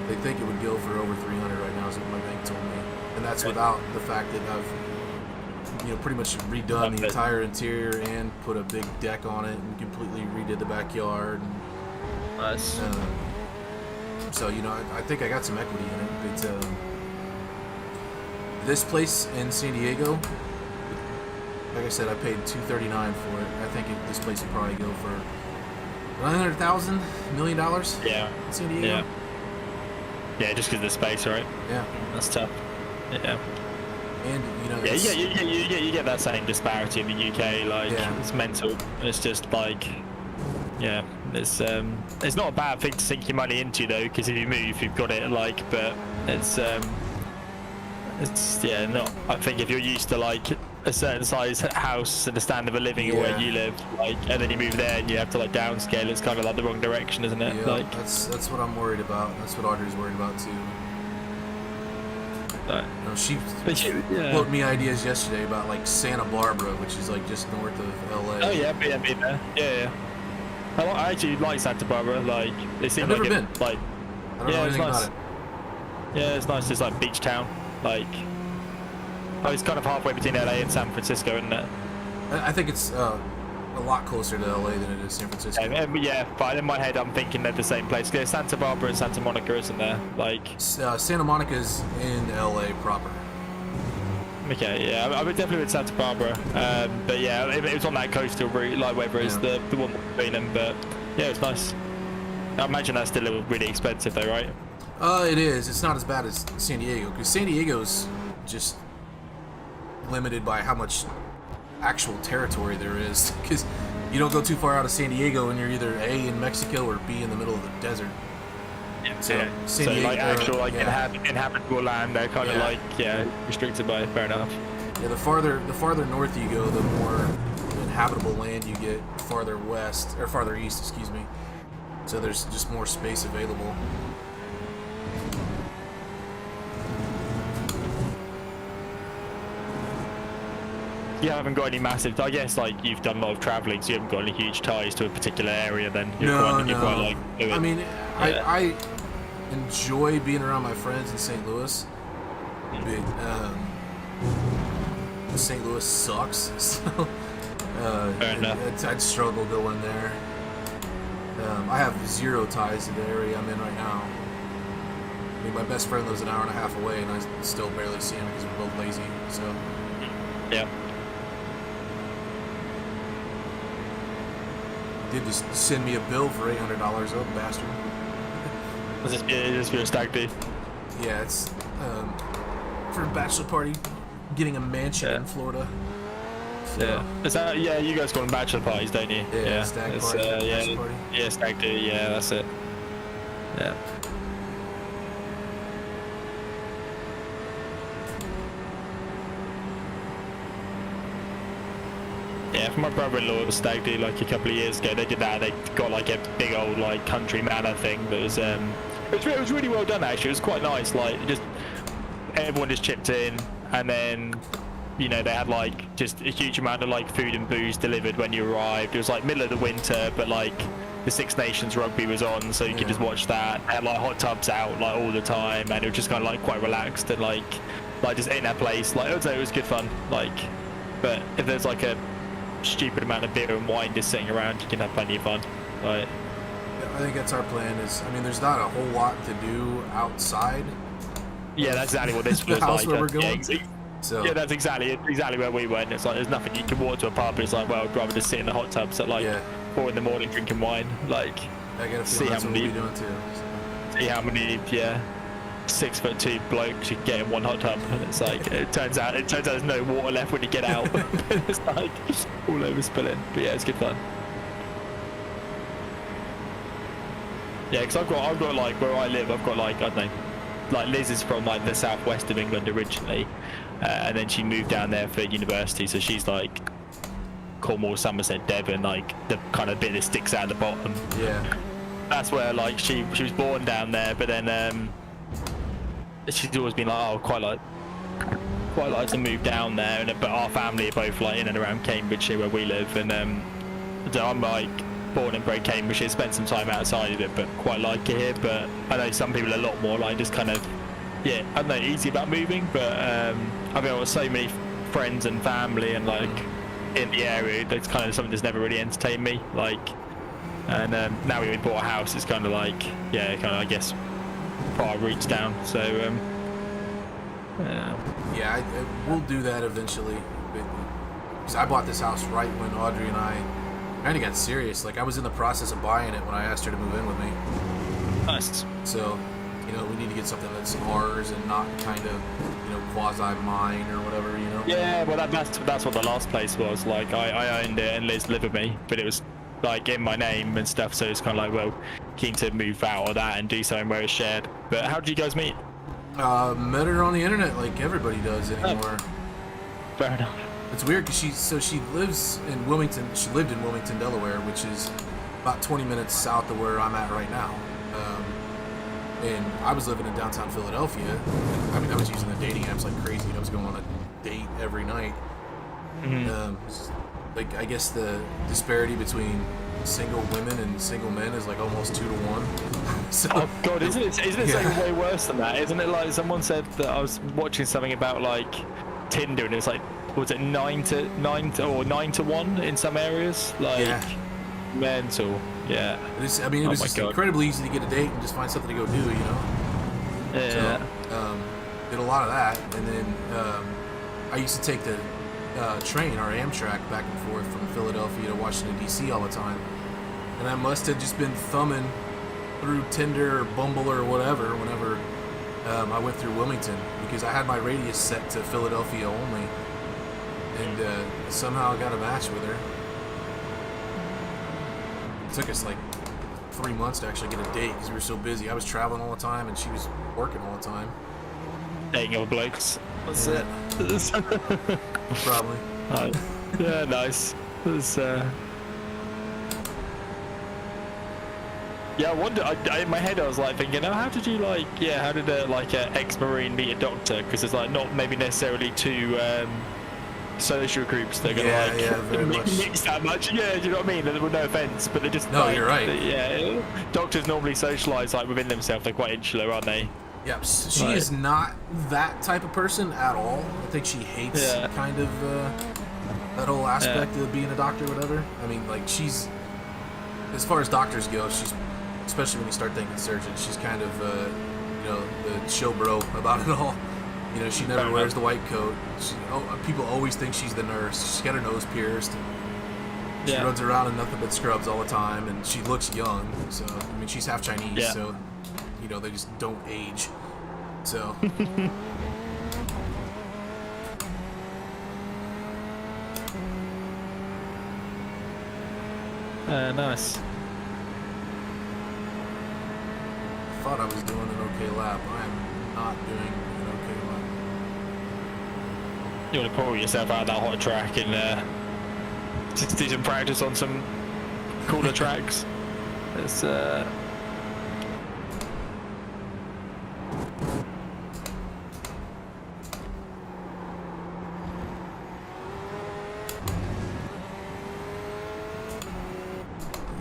They think it would go for over $300 right now, is what my bank told me, and that's without the fact that I've pretty much redone the entire interior and put a big deck on it and completely redid the backyard. And, nice. So I think I got some equity in it, but this place in San Diego, like I said, I paid $239 for it. I think this place would probably go for $900,000, $1 million. Yeah. In San Diego. Yeah, just because of the space, right? Yeah. That's tough. Yeah. And Yeah, it's, you get that same disparity in the UK. Like Yeah. it's mental. It's just like, yeah, it's not a bad thing to sink your money into though, because if you move, you've got it. Like, but it's yeah, not. I think if you're used to like a certain size house and a standard of living Yeah. where you live, like, and then you move there and you have to like downscale, it's kind of like the wrong direction, isn't it? yeah, Like, that's what I'm worried about. That's what Audrey's worried about too. She yeah. quoted me ideas yesterday about like Santa Barbara, which is like just north of LA. Oh yeah, been there. Yeah. I actually like Santa Barbara. Like, it seems I've like never it, been. like, I don't know yeah, it's anything nice. about it. Yeah, it's nice. It's like beach town. Like, oh, it's kind of halfway between LA and San Francisco, isn't it? I think it's a lot closer to LA than it is San Francisco. Yeah, but in my head, I'm thinking they're the same place. There's Santa Barbara and Santa Monica, isn't there? Like, Santa Monica's in LA proper. okay, yeah, I would definitely with Santa Barbara. But yeah, it was on that coastal route, like whether it's the one between them. But yeah, it's nice. I imagine that's still really expensive, though, right? It is. It's not as bad as San Diego, because San Diego's just limited by how much actual territory there is. Because you don't go too far out of San Diego, and you're either A, in Mexico, or B, in the middle of the desert. So, Yeah. San So Diego, like actual like yeah. inhabitable land, they're kind of like restricted by. Fair enough. Yeah, the farther north you go, the more inhabitable land you get farther west, or farther east, excuse me. So there's just more space available. You haven't got any massive. I guess like you've done a lot of traveling, so you haven't got any huge ties to a particular area. Then you're quite like. I mean, I enjoy being around my friends in St. Louis. But, St. Louis sucks, so Fair enough. I'd struggle going there. I have zero ties to the area I'm in right now. I mean, my best friend lives an hour and a half away, and I still barely see him because we're both lazy. So Yeah. he did just send me a bill for $800. Oh, bastard! Is this for a stag do? Yeah, it's for a bachelor party, getting a mansion in Florida. So, Yeah. Is that, yeah, you guys go on bachelor parties, don't you? Yeah, stag It's, party, bachelor party. Yeah, stag do. Yeah, that's it. Yeah. Yeah, for my brother-in-law, it was stag do like a couple of years ago. They did that. They got like a big old like country manor thing. That was it was really well done actually. It was quite nice. Like just everyone just chipped in, and then they had like just a huge amount of like food and booze delivered when you arrived. It was like middle of the winter, but like the Six Nations rugby was on, so you could just watch that. They had like hot tubs out like all the time, and it was just kind of like quite relaxed and like just in that place. Like it was good fun. Like, but if there's like a stupid amount of beer and wine just sitting around, you can have plenty of fun. Like, I think that's our plan. There's not a whole lot to do outside. yeah, that's exactly what this The was house like. where we're going? So Yeah, that's exactly where we went. It's like there's nothing. You can walk to a pub, but it's like, well, I'd rather just sit in the hot tubs at like 4 in the morning drinking wine. Like, I got a see feeling how that's what we'll many- be doing too. So. see how many 6'2" blokes you get in one hot tub, and it's like it turns out there's no water left when you get out. It's like all over spilling. But yeah, it's good fun. Yeah, because I've got like where I live, I've got like I don't know, like Liz is from like the southwest of England originally, and then she moved down there for university, so she's like Cornwall, Somerset, Devon, like the kind of bit that sticks out the bottom. Yeah. That's where like she was born down there, but then she's always been like, oh, quite like to move down there, but our family are both like in and around Cambridgeshire where we live, and so I'm like born and bred Cambridgeshire, spent some time outside of it, but quite like it here. But I know some people are a lot more like just kind of I don't know, easy about moving, but I've got so many friends and family and like in the area, that's kind of something that's never really entertained me, like. And now we bought a house, it's kind of like, I guess, put our roots down. So, We'll do that eventually. Because I bought this house right when Audrey and I kind of got serious. Like, I was in the process of buying it when I asked her to move in with me. nice. So, you know, we need to get something that's ours and not kind of, you know, quasi mine or whatever, you know. Yeah, well that's what the last place was. Like I owned it and Liz lived with me, but it was like in my name and stuff. So it's kind of like, well, keen to move out of that and do something where it's shared. But how did you guys meet? Met her on the internet like everybody does anymore. Fair enough. It's weird because she lives in Wilmington. She lived in Wilmington, Delaware, which is about 20 minutes south of where I'm at right now. And I was living in downtown Philadelphia. I mean, I was using the dating apps like crazy. I was going on a date every night. Like, I guess the disparity between single women and single men is like almost 2 to 1. So, oh god, isn't it something way worse than that? Isn't it like someone said that I was watching something about like Tinder and it's like, was it 9 to 1 in some areas? Like mental. Yeah. I mean, it was just incredibly easy to get a date and just find something to go do, you know? Yeah. So, did a lot of that, and then I used to take the train, or Amtrak, back and forth from Philadelphia to Washington, D.C. all the time. And I must have just been thumbing through Tinder or Bumble or whatever whenever I went through Wilmington, because I had my radius set to Philadelphia only. And somehow I got a match with her. It took us like 3 months to actually get a date because we were so busy. I was traveling all the time and she was working all the time. Dating other blokes. That's it. Probably. Yeah, nice. Yeah, I wonder. In my head, I was like thinking, oh, how did you how did an ex-marine meet a doctor? Because it's like not maybe necessarily two social groups they're gonna mix that much. Yeah, do you know what I mean? No offense, but they're just you're right. Doctors normally socialize like within themselves. They're quite insular, aren't they? Yeah, she is not that type of person at all. I think she hates kind of that whole aspect of being a doctor or whatever. I mean, like, she's, as far as doctors go, she's, especially when you start thinking surgeon, she's kind of, you know, the show bro about it all. You know, she never wears the white coat. People always think she's the nurse. She's got her nose pierced. And she runs around in nothing but scrubs all the time, and she looks young. So, I mean, she's half Chinese, so, you know, they just don't age. So. Nice. Thought I was doing an okay lap. I am not doing an okay lap. You want to pull yourself out of that hot track and just do some practice on some cooler tracks. It's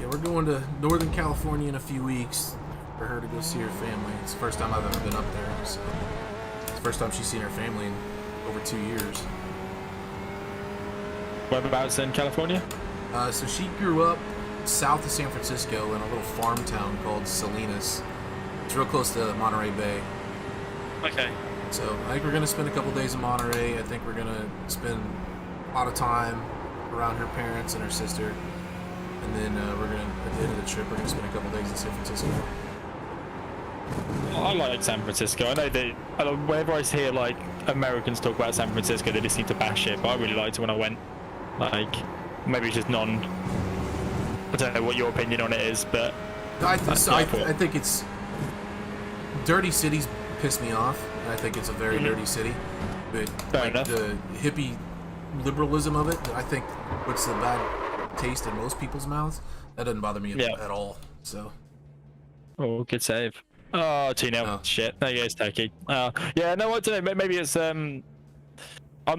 we're going to Northern California in a few weeks for her to go see her family. It's the first time I've ever been up there, so it's the first time she's seen her family in over 2 years. Whereabouts in California? So she grew up south of San Francisco in a little farm town called Salinas. It's real close to Monterey Bay. Okay. So I think we're going to spend a couple days in Monterey. I think we're going to spend a lot of time around her parents and her sister. And then we're going to, at the end of the trip, we're going to spend a couple days in San Francisco. I like San Francisco. I know that whenever I hear like Americans talk about San Francisco, they just seem to bash it. But I really liked it when I went. Like, maybe it's just I don't know what your opinion on it is, but I think it's dirty cities piss me off, and I think it's a very dirty city. But Fair enough. The hippie liberalism of it, I think, puts the bad taste in most people's mouths. That doesn't bother me at all. So. Oh, good save. Oh, 2-0. Oh. Shit. There goes Turkey. Yeah, no, I don't know. Maybe it's I'm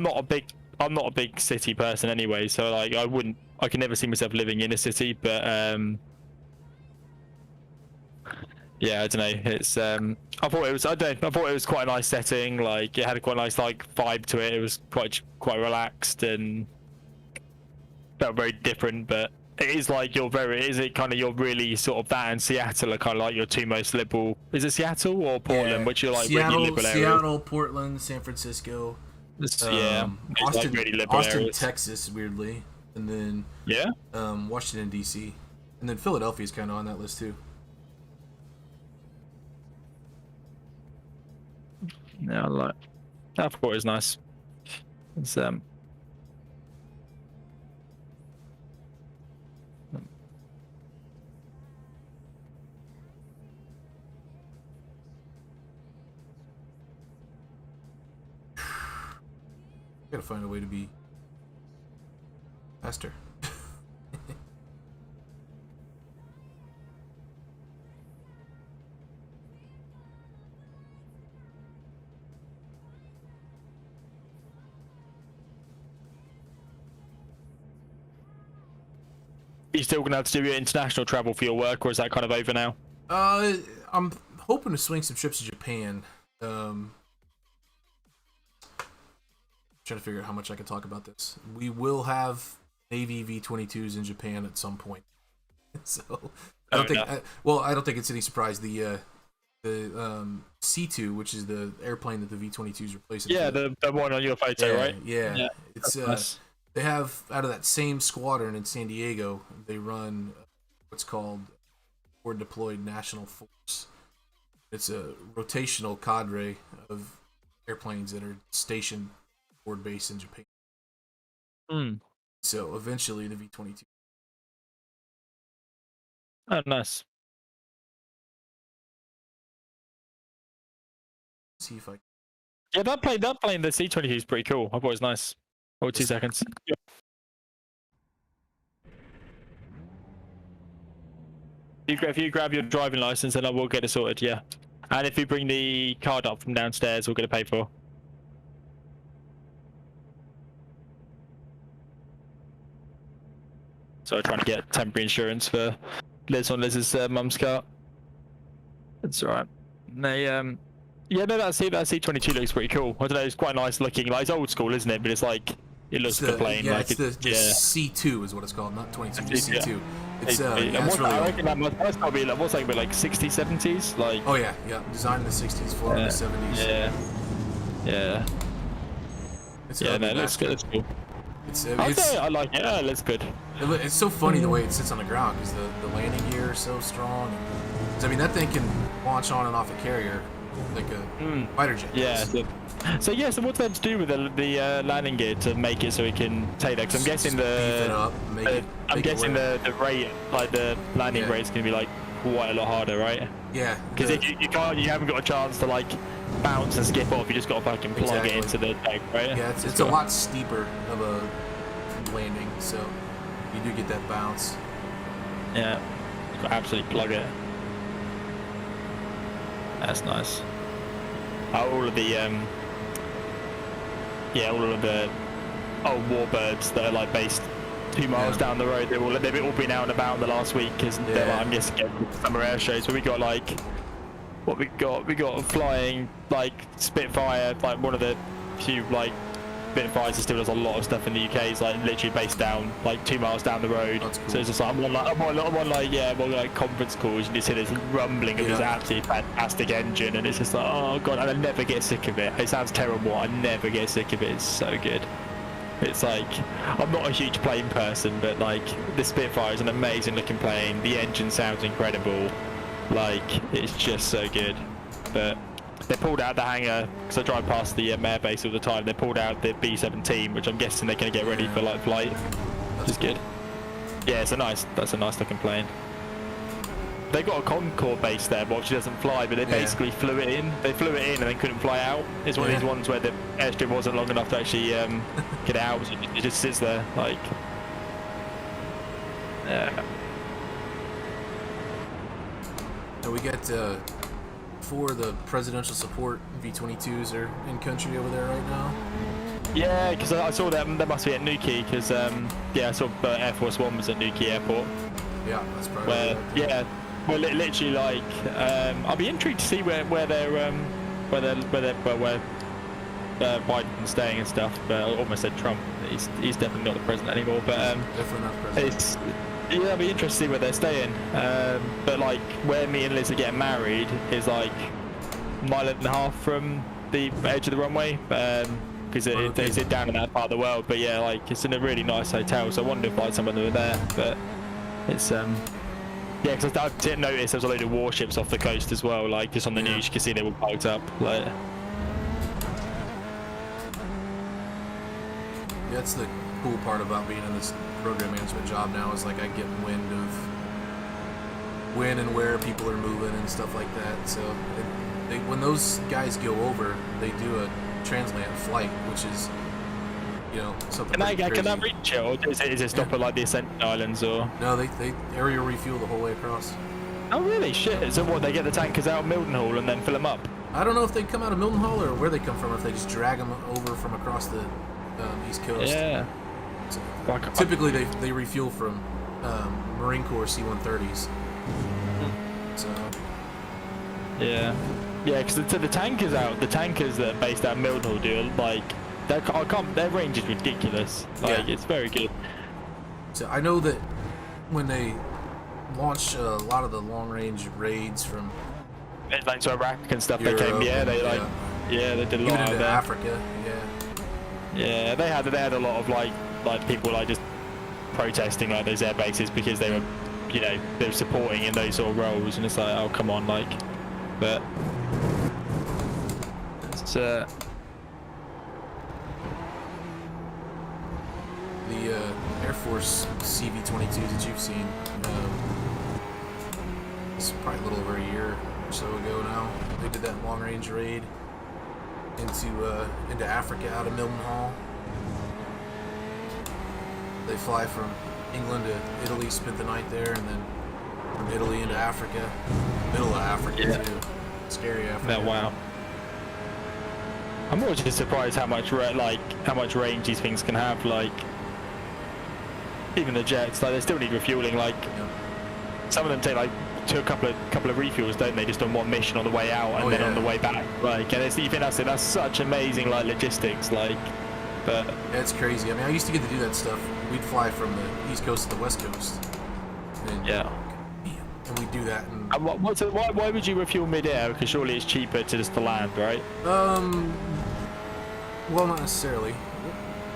not a big city person anyway, so like I can never see myself living in a city, but yeah, I don't know. It's I thought it was quite a nice setting. Like, it had a quite nice like vibe to it. It was quite relaxed and felt very different, but it is like you're really sort of that, and Seattle are kind of like your two most liberal. Is it Seattle or Portland, which you're like really liberal areas? Seattle, Portland, San Francisco. Austin, like really liberal Austin, areas. Texas, weirdly, and then Washington D.C., and then Philadelphia is kind of on that list too. Yeah, I like. I thought it was nice. It's Gotta find a way to be faster. you still gonna have to do your international travel for your work, or is that kind of over now? I'm hoping to swing some trips to Japan. Trying to figure out how much I can talk about this. We will have Navy V-22s in Japan at some point. So I don't think. I don't think it's any surprise. The C2, which is the airplane that the V-22s replacing. Yeah, the one on your photo, right? Yeah. It's nice. They have, out of that same squadron in San Diego, they run what's called Forward Deployed National Force. It's a rotational cadre of airplanes that are stationed forward base in Japan. So eventually the V-22. Oh, nice. See if I. Yeah, that plane, the C-22 is pretty cool. I thought it was nice. Oh, 2 seconds. If you grab your driving license, then I will get it sorted. Yeah, and if you bring the card up from downstairs, we'll get it paid for. So I'm trying to get temporary insurance for Liz on Liz's mum's car. That's alright. They yeah, no, that C-22 looks pretty cool. I don't know, it's quite nice looking. Like, it's old school, isn't it? But it's like, it looks like a plane. Yeah, like it's the C2 is what it's called, not 22. It's C2. It's really I reckon that must probably like, what's like 60s, 70s, like. Oh yeah, designed in the 60s, flown in the 70s. Yeah. No, it looks good. It's cool. I like it. Yeah, it looks good. It's so funny the way it sits on the ground because the landing gear is so strong. I mean, that thing can launch on and off a carrier like a fighter jet. Yeah. So what's that to do with the landing gear to make it so it can take that? Because I'm guessing the rate, like the landing rate, is going to be like quite a lot harder, right? Yeah. Because if you haven't got a chance to like bounce and skip off. You just got to fucking plug it into the deck, right? Yeah, it's a lot steeper of a landing, so you do get that bounce. Yeah, you got to absolutely plug it. That's nice. All of the old warbirds that are like based 2 miles down the road, they've all been out and about in the last week because they're like, I'm guessing summer air shows. But we got like what we got flying like Spitfire, like one of the few like Spitfires that still does a lot of stuff in the UK. Is like literally based down like 2 miles down the road. That's cool. So it's just like I'm on conference calls and you just hear this rumbling of this absolutely fantastic engine, and it's just like, oh god, and I never get sick of it. It sounds terrible, I never get sick of it. It's so good. It's like, I'm not a huge plane person, but like the Spitfire is an amazing looking plane. The engine sounds incredible. Like, it's just so good. But they pulled out the hangar because I drive past the air base all the time. They pulled out the B-17, which I'm guessing they're going to get ready for like flight, which is good. Yeah, that's a nice looking plane. They got a Concorde base there, but she doesn't fly. But they basically flew it in. They flew it in and then couldn't fly out. It's one of these ones where the airstrip wasn't long enough to actually get out. So it just sits there, like. Yeah. So we got 4 of the presidential support V-22s are in country over there right now. Yeah, because I saw them. They must be at Newquay. Because I saw Air Force One was at Newquay Airport. Yeah, that's probably. Well, literally, like, I'll be intrigued to see where Biden's staying and stuff. But I almost said Trump. He's definitely not the president anymore. But definitely not president. I'll be interested to see where they're staying. But like, where me and Liz are getting married is like a mile and a half from the edge of the runway. Because it's down in that part of the world. But yeah, like, it's in a really nice hotel. So I wonder if like someone were there. But it's yeah, because I didn't notice there was a load of warships off the coast as well. Like, just on the news, you can see they were parked up. Like, that's the cool part about being in this program management job now is like I get wind of when and where people are moving and stuff like that. So when those guys go over, they do a transatlantic flight, which is, you know, something pretty crazy. Can that reach it, or is it stop at like the Ascension Islands, or? No, they area refuel the whole way across. Oh really? Shit. So what? They get the tankers out of Mildenhall and then fill them up? I don't know if they come out of Mildenhall or where they come from. If they just drag them over from across the East Coast. Yeah. So, typically they refuel from Marine Corps C-130s. So. Yeah. Yeah, because the tankers that are based out of Mildenhall do like their range is ridiculous. Like it's very good. So I know that when they launch a lot of the long range raids from like to Iraq and stuff, Europe, they came. Yeah, they they did a lot even of into that. Africa. Yeah, they had a lot of like people like just protesting like those air bases because they were, you know, they were supporting in those sort of roles, and it's like, oh come on, like, but it's The Air Force CV-22s that you've seen, it's probably a little over a year or so ago now. They did that long-range raid into Africa out of Mildenhall. They fly from England to Italy, spent the night there, and then from Italy into Africa, middle of Africa too. Scary Africa. Oh, wow. I'm always just surprised how much range these things can have. Like even the jets, like they still need refueling. Like some of them take like a couple of refuels, don't they? Just on one mission on the way out and then on the way back. Like, and it's, you think that's such amazing like logistics. Like, but yeah, it's crazy. I mean, I used to get to do that stuff. We'd fly from the East Coast to the West Coast. And, and we'd do that. And why would you refuel mid-air? Because surely it's cheaper to just to land, right? Well, not necessarily.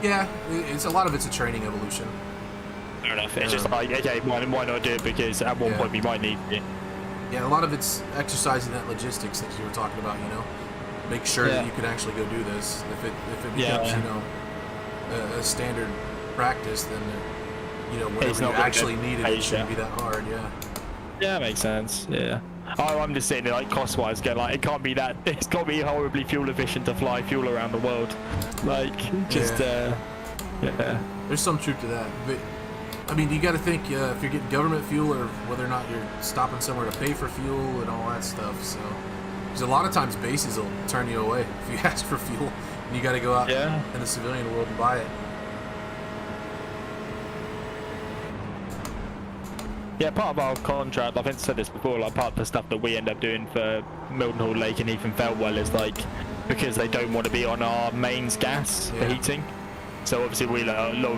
Yeah, it's a lot of it's a training evolution. Fair enough. It's just like, okay, why not do it? Because at one point we might need it. Yeah, a lot of it's exercising that logistics that you were talking about. You know, make sure that you can actually go do this. If it becomes you know a standard practice, then you know whenever you actually need it, it shouldn't be that hard. Yeah. Yeah, makes sense. Yeah. I'm just saying, like, cost-wise, like, it can't be that. It's got to be horribly fuel efficient to fly fuel around the world. Like, just There's some truth to that, but I mean, you got to think if you're getting government fuel or whether or not you're stopping somewhere to pay for fuel and all that stuff. So, because a lot of times bases will turn you away if you ask for fuel, and you got to go out in the civilian world and buy it. Yeah, part of our contract, I think I said this before, like part of the stuff that we end up doing for Mildenhall Lake and Ethan Feltwell is like, because they don't want to be on our mains gas for heating. So obviously we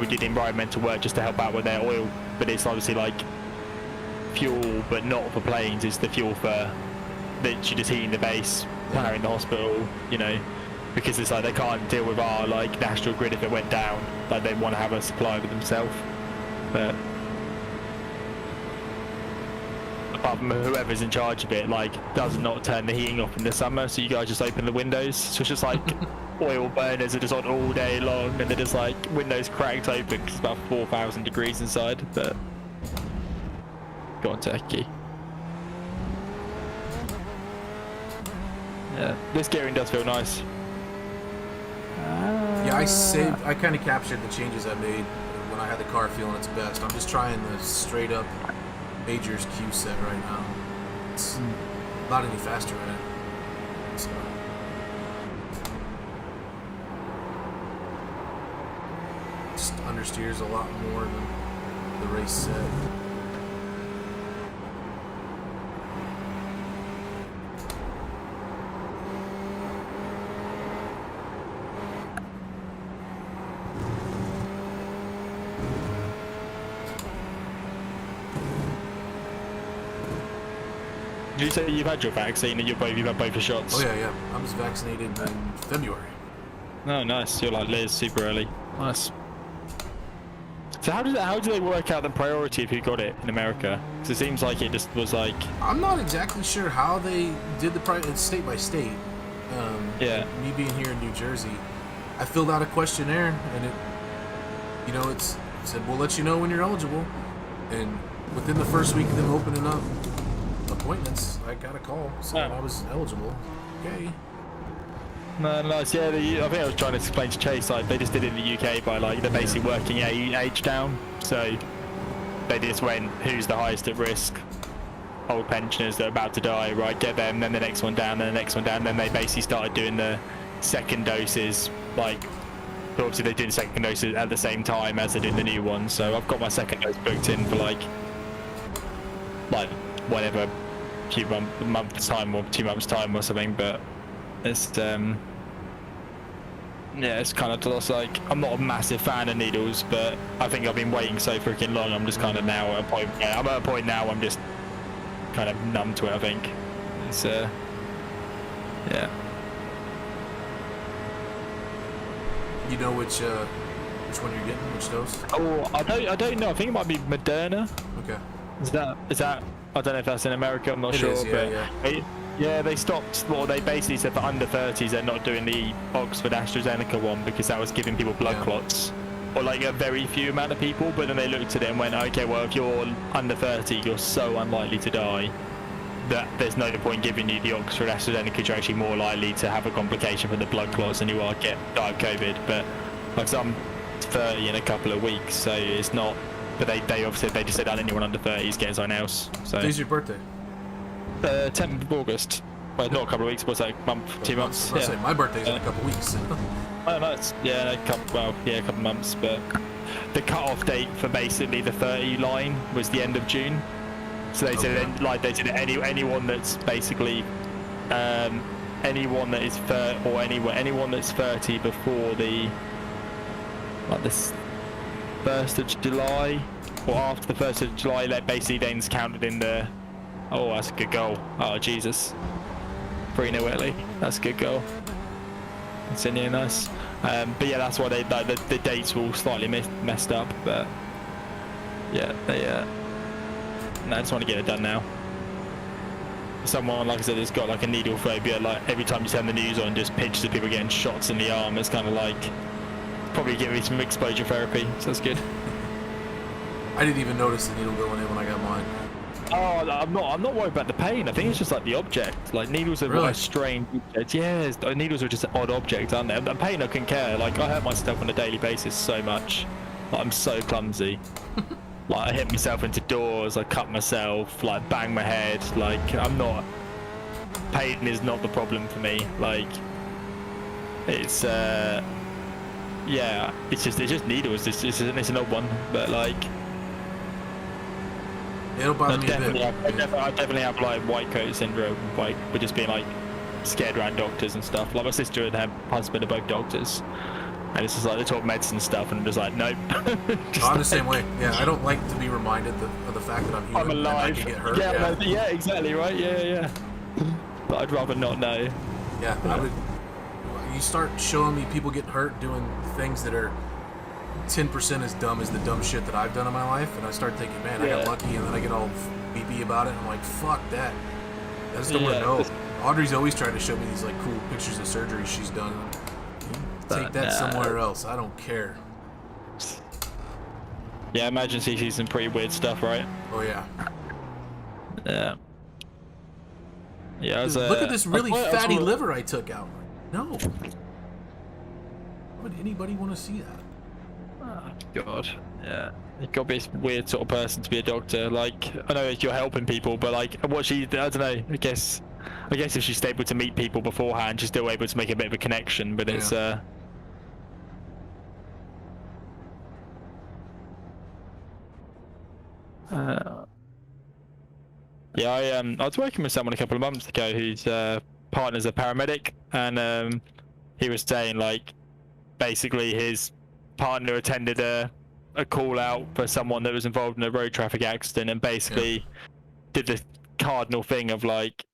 did environmental work just to help out with their oil, but it's obviously like fuel, but not for planes, it's the fuel for literally just heating the base, powering the hospital, you know, because it's like they can't deal with our like national grid if it went down, like they want to have a supply for themselves. But apart from whoever's in charge of it, like, does not turn the heating off in the summer, so you guys just open the windows. So it's just like oil burners are just on all day long, and they're just like windows cracked open because it's about 4,000 degrees inside. But go on, Turkey. Yeah, this gearing does feel nice. Yeah, I kind of captured the changes I made when I had the car feeling its best. I'm just trying the straight up Major's Q set right now. It's not any faster in it. So. Just understeers a lot more than the race set. Did you say you've had your vaccine and you've had both your shots? Oh yeah. I was vaccinated in February. Oh, nice. You're like Liz, super early. Nice. So how do they work out the priority if you got it in America? Because it seems like it just was like. I'm not exactly sure how they did the priority. It's state by state. Me being here in New Jersey, I filled out a questionnaire and you know, it said we'll let you know when you're eligible, and within the first week of them opening up appointments, I got a call saying I was eligible. Okay. No, nice. Yeah, I think I was trying to explain to Chase, like, they just did it in the UK by, like, they're basically working age down. So they just went, who's the highest at risk? Old pensioners that are about to die, right? Get them, then the next one down, then the next one down. Then they basically started doing the second doses, like, obviously they're doing the second doses at the same time as they're doing the new one. So I've got my second dose booked in for, like whatever, a month's time or 2 months' time or something, but it's yeah, it's kind of just like, I'm not a massive fan of needles, but I think I've been waiting so freaking long. I'm just kind of now at a point. Yeah, I'm at a point now. I'm just kind of numb to it. I think it's yeah. You know which one you're getting, which dose? Oh, I don't know. I think it might be Moderna. Okay. Is that? I don't know if that's in America. I'm not sure. Is, yeah, but yeah, they stopped. Well, they basically said for under 30s they're not doing the Oxford AstraZeneca one because that was giving people blood clots, or like a very few amount of people. But then they looked at it and went, okay, well, if you're under 30, you're so unlikely to die that there's no point giving you the Oxford AstraZeneca because you're actually more likely to have a complication from the blood clots than you are die of COVID. But like, so I'm 30 in a couple of weeks, so it's not. But they obviously they just said that anyone under 30 is getting something else. So. Today's your birthday? 10th of August. Well, not a couple of weeks, but it's like a month, 2 months. I say my birthday's in a couple of weeks. Oh, no, it's a couple months. But the cut-off date for basically the 30 line was the end of June. So they said anyone that's basically anyone that is anyone that's 30 before the this 1st of July or after the 1st of July, that basically then is counted in the. Oh, that's a good goal. Oh, Jesus. 3-0 Italy. That's a good goal. It's in here, nice. But yeah, that's why the dates were all slightly messed up. But yeah, I just want to get it done now. Someone, like I said, has got like a needle phobia. Like every time you turn the news on, just pictures of people getting shots in the arm. It's kind of like probably give me some exposure therapy. So that's good. I didn't even notice the needle going in when I got mine. Oh, I'm not worried about the pain. I think it's just like the object. Like needles are really? Like strange objects. Yes, needles are just odd objects, aren't they? And pain, I couldn't care. Like I hurt myself on a daily basis so much. Like, I'm so clumsy. Like I hit myself into doors. I cut myself. Like bang my head. Like I'm not. Pain is not the problem for me. Like it's yeah. It's just needles. It's an odd one, but like. It'll bother me a bit. I definitely have like white coat syndrome, like with just being like scared around doctors and stuff. Like my sister and her husband are both doctors, and it's just like they talk medicine stuff, and I'm just like, nope. I'm the same way. Yeah, I don't like to be reminded of the fact that I'm human. I'm alive. And I can get hurt. Yeah, yeah, exactly right. Yeah. But I'd rather not know. Yeah, I would. You start showing me people getting hurt doing things that are 10% as dumb as the dumb shit that I've done in my life, and I start thinking, man, I got lucky, and then I get all beepy about it, and I'm like, fuck that. I just don't want to know. Audrey's always tried to show me these like cool pictures of surgery she's done. Take that somewhere else. I don't care. Yeah, emergency sees some pretty weird stuff, right? Oh yeah. Yeah. Yeah. Look at this really fatty liver I took out. No. Why would anybody want to see that? Oh, God, yeah. You've got to be a weird sort of person to be a doctor. Like, I know you're helping people, but like, what I don't know. I guess if she's able to meet people beforehand, she's still able to make a bit of a connection. But it's yeah. I was working with someone a couple of months ago whose partner's a paramedic, and he was saying like, basically his partner attended a call out for someone that was involved in a road traffic accident, and basically did the cardinal thing of like,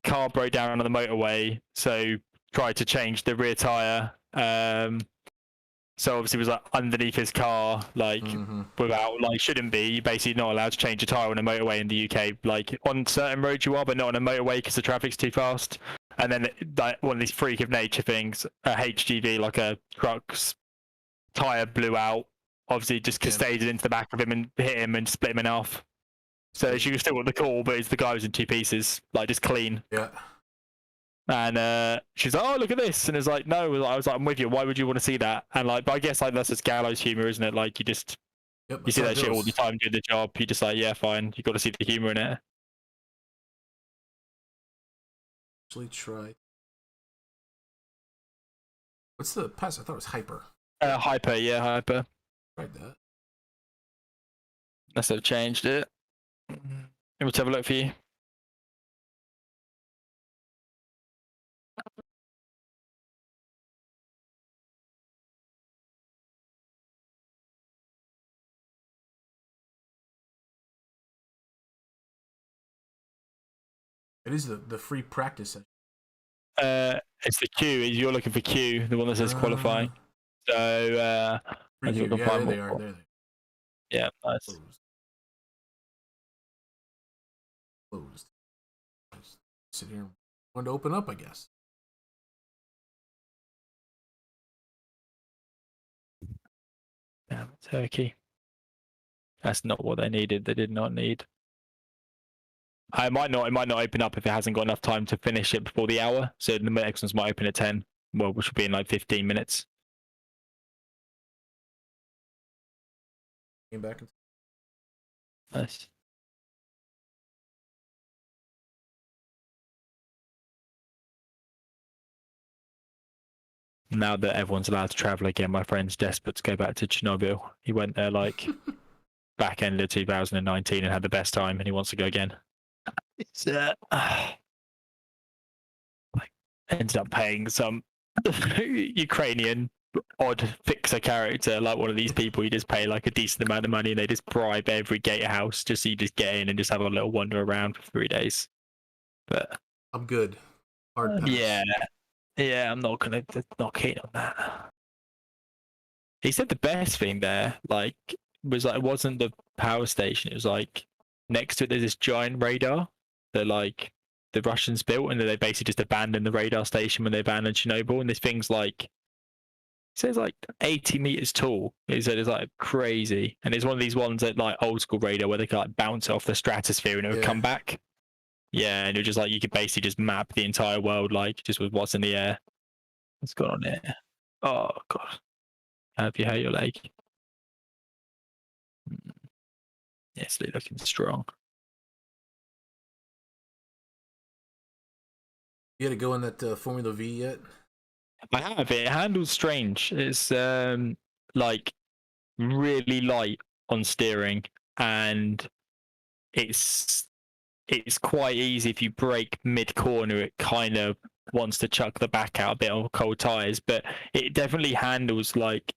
car broke down on the motorway, so tried to change the rear tire. So obviously it was like underneath his car, like without, like, shouldn't be. You're basically not allowed to change a tire on a motorway in the UK. Like on certain roads you are, but not on a motorway because the traffic's too fast. And then like one of these freak of nature things, a HGV, like a truck's tire blew out obviously just custodied into the back of him and hit him and split him in half. So she was still got the call, but it's the guy was in 2 pieces, like just clean. Yeah. And she's like, "Oh, look at this," and it's like, "No," I was like, "I'm with you. Why would you want to see that?" And like, but I guess like that's just gallows humor, isn't it? Like you see that shit all the time doing the job. You just like, yeah, fine. You got to see the humor in it. Actually, try. What's the pass? I thought it was hyper. Hyper, yeah, hyper. Tried that. Unless they've changed it. Let's have a look for you. It is the free practice session. It's the Q. You're looking for Q, the one that says qualifying. So free Q. Yeah, there they are. There they are. Yeah, nice. Closed. Just sit here. Want to open up, I guess. Damn, Turkey. That's not what they needed. They did not need. It might not open up if it hasn't got enough time to finish it before the hour. So the next ones might open at 10. Well, which will be in like 15 minutes. Came back. Nice. Now that everyone's allowed to travel again, my friend's desperate to go back to Chernobyl. He went there like back end of 2019 and had the best time, and he wants to go again. It's like ended up paying some Ukrainian odd fixer character, like one of these people. You just pay like a decent amount of money, and they just bribe every gatehouse just so you just get in and just have a little wander around for 3 days. But I'm good. Hard pass. Yeah, I'm not keen on that. He said the best thing there, like, was like it wasn't the power station. It was like next to it. There's this giant radar that like the Russians built, and then they basically just abandoned the radar station when they abandoned Chernobyl. And this thing's like, it says like 80 meters tall. He said it's like crazy, and it's one of these ones that like old school radar where they can like bounce off the stratosphere and it would come back. Yeah, and it was just like you could basically just map the entire world like just with what's in the air. What's going on there? Oh god. I hope you hurt your leg. Yes, they're looking strong. You had to go in that Formula V yet? I have. It handles strange. It's like really light on steering, and it's quite easy. If you brake mid corner, it kind of wants to chuck the back out a bit on cold tires, but it definitely handles like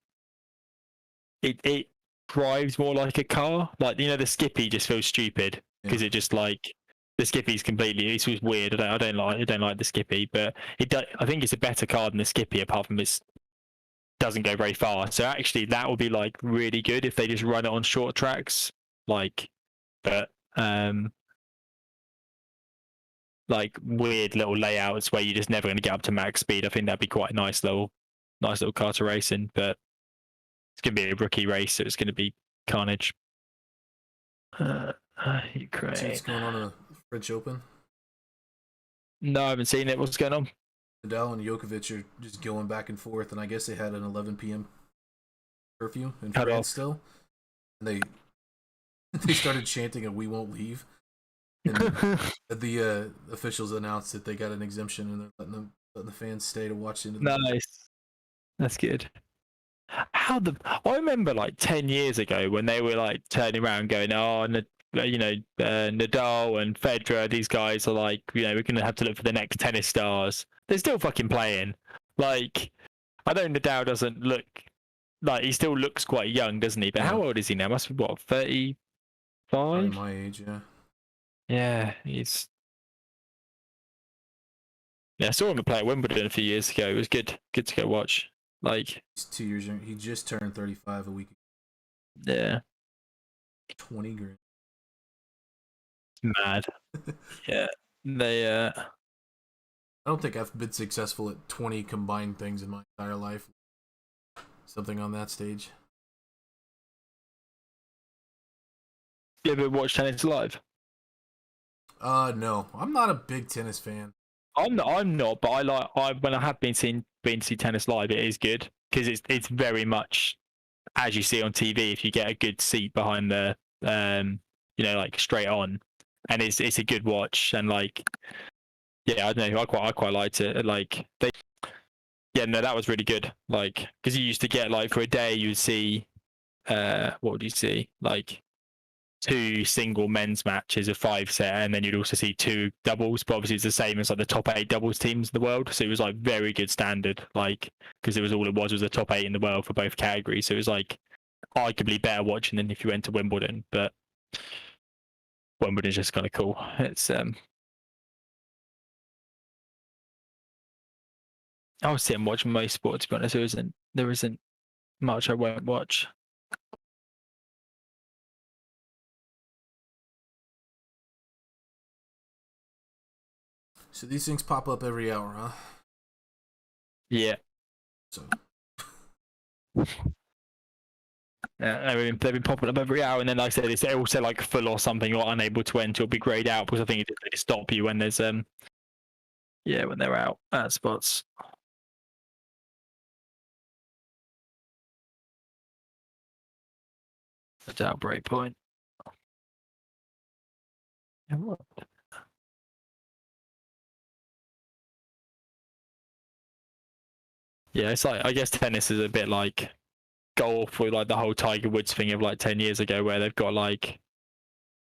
it drives more like a car. Like, you know, the Skippy just feels stupid because it just like the Skippy's completely, it's just weird. I don't like the Skippy, but I think it's a better car than the Skippy apart from it doesn't go very far. So actually that would be like really good if they just run it on short tracks, like, but like weird little layouts where you're just never going to get up to max speed. I think that'd be quite a nice little car to race in, but it's going to be a rookie race, so it's going to be carnage. Ukraine. See what's going on in the French Open? No, I haven't seen it. What's going on? Nadal and Djokovic are just going back and forth, and I guess they had an 11 p.m. curfew in France still. And they started chanting a "We won't leave." And the officials announced that they got an exemption and they're letting the fans stay to watch into the Nice. That's good. I remember like 10 years ago when they were like turning around going, oh, Nadal and Federer, these guys are like, you know, we're going to have to look for the next tennis stars. They're still fucking playing. Like, I know Nadal doesn't look like, he still looks quite young, doesn't he? But how old is he now? Must be what, 35? Probably my age, yeah. Yeah, I saw him play at Wimbledon a few years ago. It was good to go watch. Like, he's 2 years younger. He just turned 35 a week ago. Yeah. 20 grand. It's mad. Yeah. They I don't think I've been successful at 20 combined things in my entire life. Something on that stage. You ever watch tennis live? No, I'm not a big tennis fan. I'm not, but when I have been to see tennis live, it is good because it's very much as you see on TV. If you get a good seat behind the like straight on, and it's a good watch, and like yeah, I don't know, I quite liked it. Like yeah, no, that was really good. Like because you used to get like for a day you would see what would you see like two single men's matches, a 5-set, and then you'd also see two doubles. But obviously, it's the same as like the top 8 doubles teams in the world. So it was like very good standard, like because it was the top 8 in the world for both categories. So it was like arguably better watching than if you went to Wimbledon. But Wimbledon's just kind of cool. It's I'll sit and watch most sports. To be honest, there isn't much I won't watch. So these things pop up every hour, huh? Yeah. So. Yeah, they've been popping up every hour, and then like I said, it's also like full or something or unable to enter or be grayed out because I think they stop you when there's when they're out at spots. That's our break point. Yeah, it's like I guess tennis is a bit like golf or like the whole Tiger Woods thing of like 10 years ago where they've got like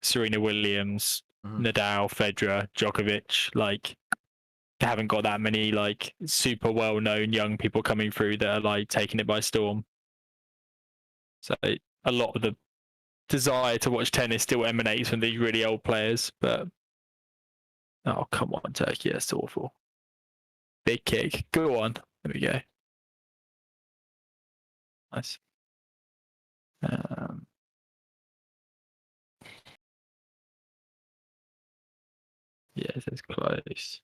Serena Williams, Nadal, Federer, Djokovic. Like they haven't got that many like super well-known young people coming through that are like taking it by storm. So a lot of the desire to watch tennis still emanates from these really old players. But oh come on, Turkey, that's awful. Big kick. Go on. There we go. Nice. Yeah, it's close.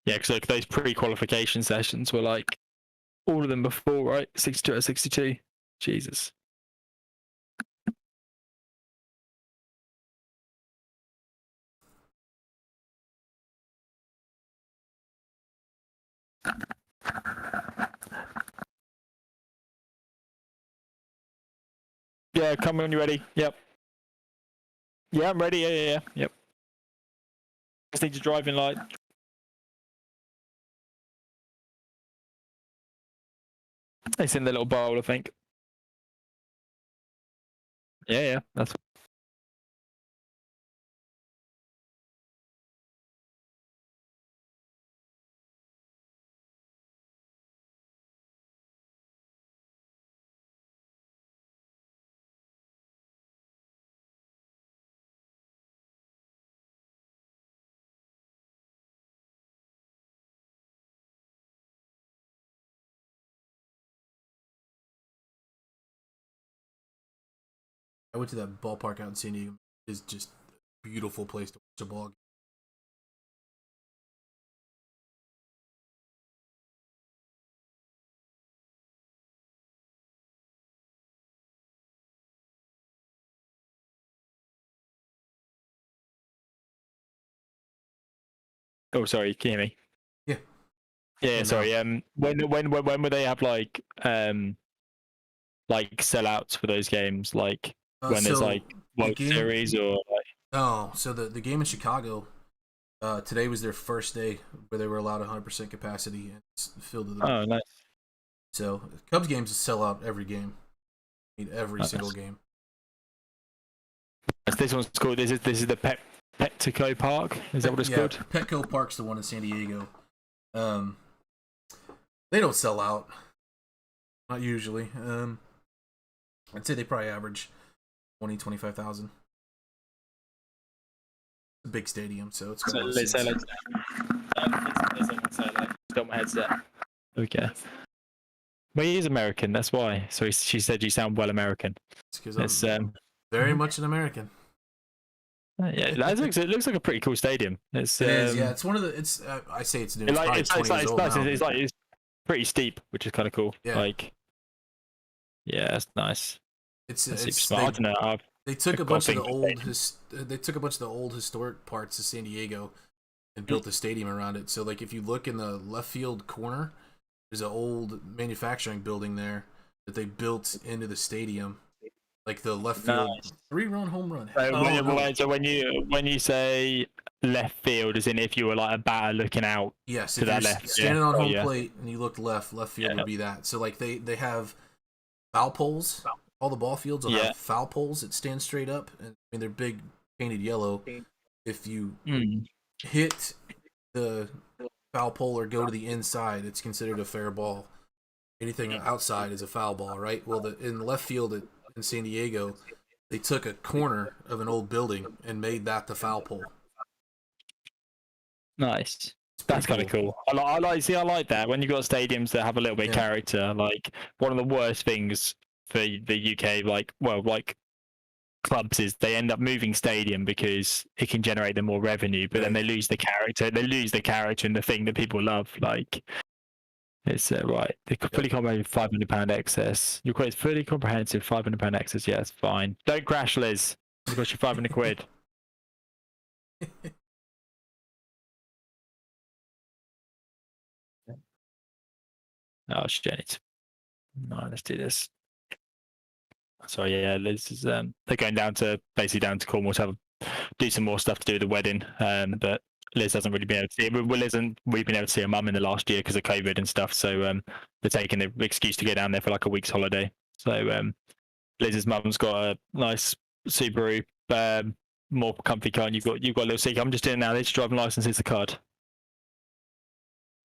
Yeah, because like those pre-qualification sessions were like all of them before, right? 62 out of 62. Jesus. Yeah, come when you're ready. Yep. Yeah, I'm ready. Yeah. Yep. Just need your driving light. It's in the little bowl, I think. Yeah. That's. I went to that ballpark out in San Diego. It's just a beautiful place to watch a ball game. Oh, sorry. Can you hear me? Yeah. Yeah. Sorry. When would they have like sellouts for those games? Like when there's like World Series or like. Oh, so the game in Chicago. Today was their first day where they were allowed 100% capacity and it's filled to the. Oh, nice. So Cubs games sell out every game. I mean, every single game. This one's called. This is the Petco Park. Is that what it's called? Petco Park's the one in San Diego. They don't sell out. Not usually. I'd say they probably average 25,000. A big stadium, so it's. Let's say got my headset. Okay. Well, he is American. That's why. So she said you sound well American. It's because I'm very much an American. Yeah, it looks like a pretty cool stadium. It is, yeah. It's one of the. It's I say it's new. It's it's pretty steep, which is kind of cool. Yeah. Like, yeah, that's nice. That's super it's smart. I don't know. they took a I've got bunch of the things old stadium. they took a bunch of the old historic parts of San Diego and built a stadium around it. So like if you look in the left field corner, there's an old manufacturing building there that they built into the stadium. Like the left field Nice. 3-run home run. So, Oh no. so when you say left field, as in if you were like a batter looking out Yes, to if you're that left, yeah, standing on oh home yeah, plate and you look left, left field yeah, would be that. So like they have foul poles. All the ball fields will yeah. have foul poles that stand straight up, and I mean they're big, painted yellow. If you Mm. hit the foul pole or go to the inside, it's considered a fair ball. Anything outside is a foul ball, right? Well, in the left field in San Diego, they took a corner of an old building and made that the foul pole. Nice. It's pretty That's kind of cool. I like. See, I like that when you've got stadiums that have a little bit of Yeah. character. Like one of the worst things for the UK, like clubs, is they end up moving stadium because it can generate them more revenue, but then Right. they lose the character. They lose the character and the thing that people love. Like it's right. The fully comprehensive £500 excess. Your quote is fully comprehensive £500 excess. Yeah, it's fine. Don't crash, Liz. It cost you 500 quid. Oh shit. No, let's do this. So yeah, Liz is they're going down to Cornwall to do some more stuff to do with the wedding. But Liz hasn't really been able to see it. Well, Liz hasn't really been able to see her mum in the last year because of COVID and stuff. So they're taking the excuse to go down there for like a week's holiday. So Liz's mum's got a nice Subaru, more comfy car, and you've got a little seat. I'm just doing it now. Liz driving license is the card.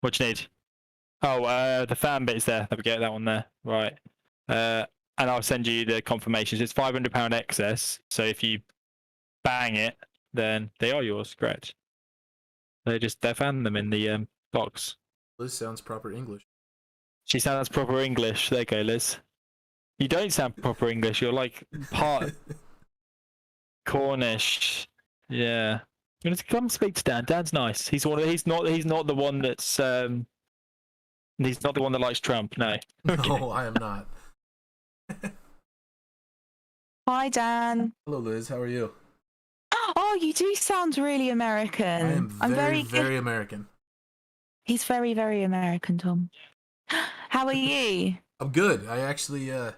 What do you need? Oh, the fan bit is there. There we go. That one there. Right. And I'll send you the confirmations. It's £500 excess. So if you bang it, then they are yours. Correct. They found them in the box. Liz sounds proper English. She sounds proper English. There you go, Liz. You don't sound proper English. You're like part Cornish. Yeah. You want to come speak to Dan? Dan's nice. He's not the one that's he's not the one that likes Trump. No. Okay. No, I am not. Hi, Dan. Hello, Liz. How are you? Oh, you do sound really American. I am very, very American. He's very, very American, Tom. How are you? I'm good. I actually got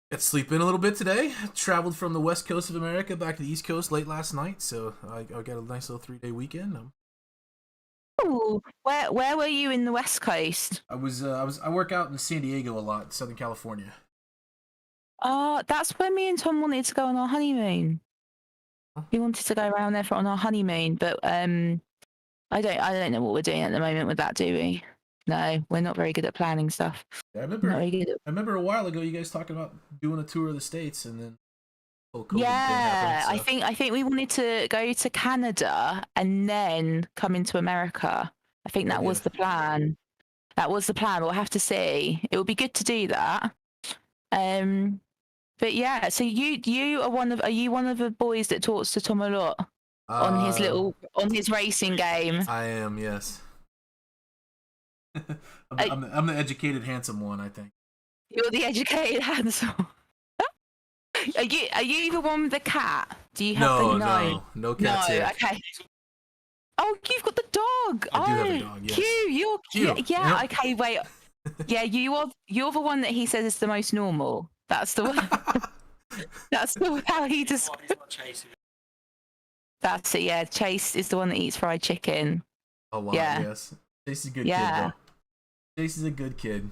to sleep in a little bit today. Traveled from the west coast of America back to the east coast late last night, so I got a nice little 3-day weekend. Ooh, where were you in the West Coast? I work out in San Diego a lot, Southern California. That's where me and Tom wanted to go on our honeymoon. We wanted to go around there on our honeymoon, but I don't know what we're doing at the moment with that, do we? No, we're not very good at planning stuff. Yeah, I remember a while ago you guys talking about doing a tour of the States, and then COVID thing Yeah, happened, so. I think we wanted to go to Canada and then come into America. I think that was the plan. That was the plan. We'll have to see. It would be good to do that. But yeah, so you are you one of the boys that talks to Tom a lot on his racing game? I am, yes. I'm the educated, handsome one, I think. You're the educated handsome. Are you the one with the cat? Do you have no cats here. Okay. Oh, you've got the dog. I do have a dog, yes. Cute. You're cute. Cute. Yeah. Yep. Okay. Wait. Yeah, you're the one that he says is the most normal. That's the one. That's how he describes. That's it. Yeah, Chase is the one that eats fried chicken. Oh wow, yeah. Yes. Chase is a good Yeah. kid, though. Chase is a good kid.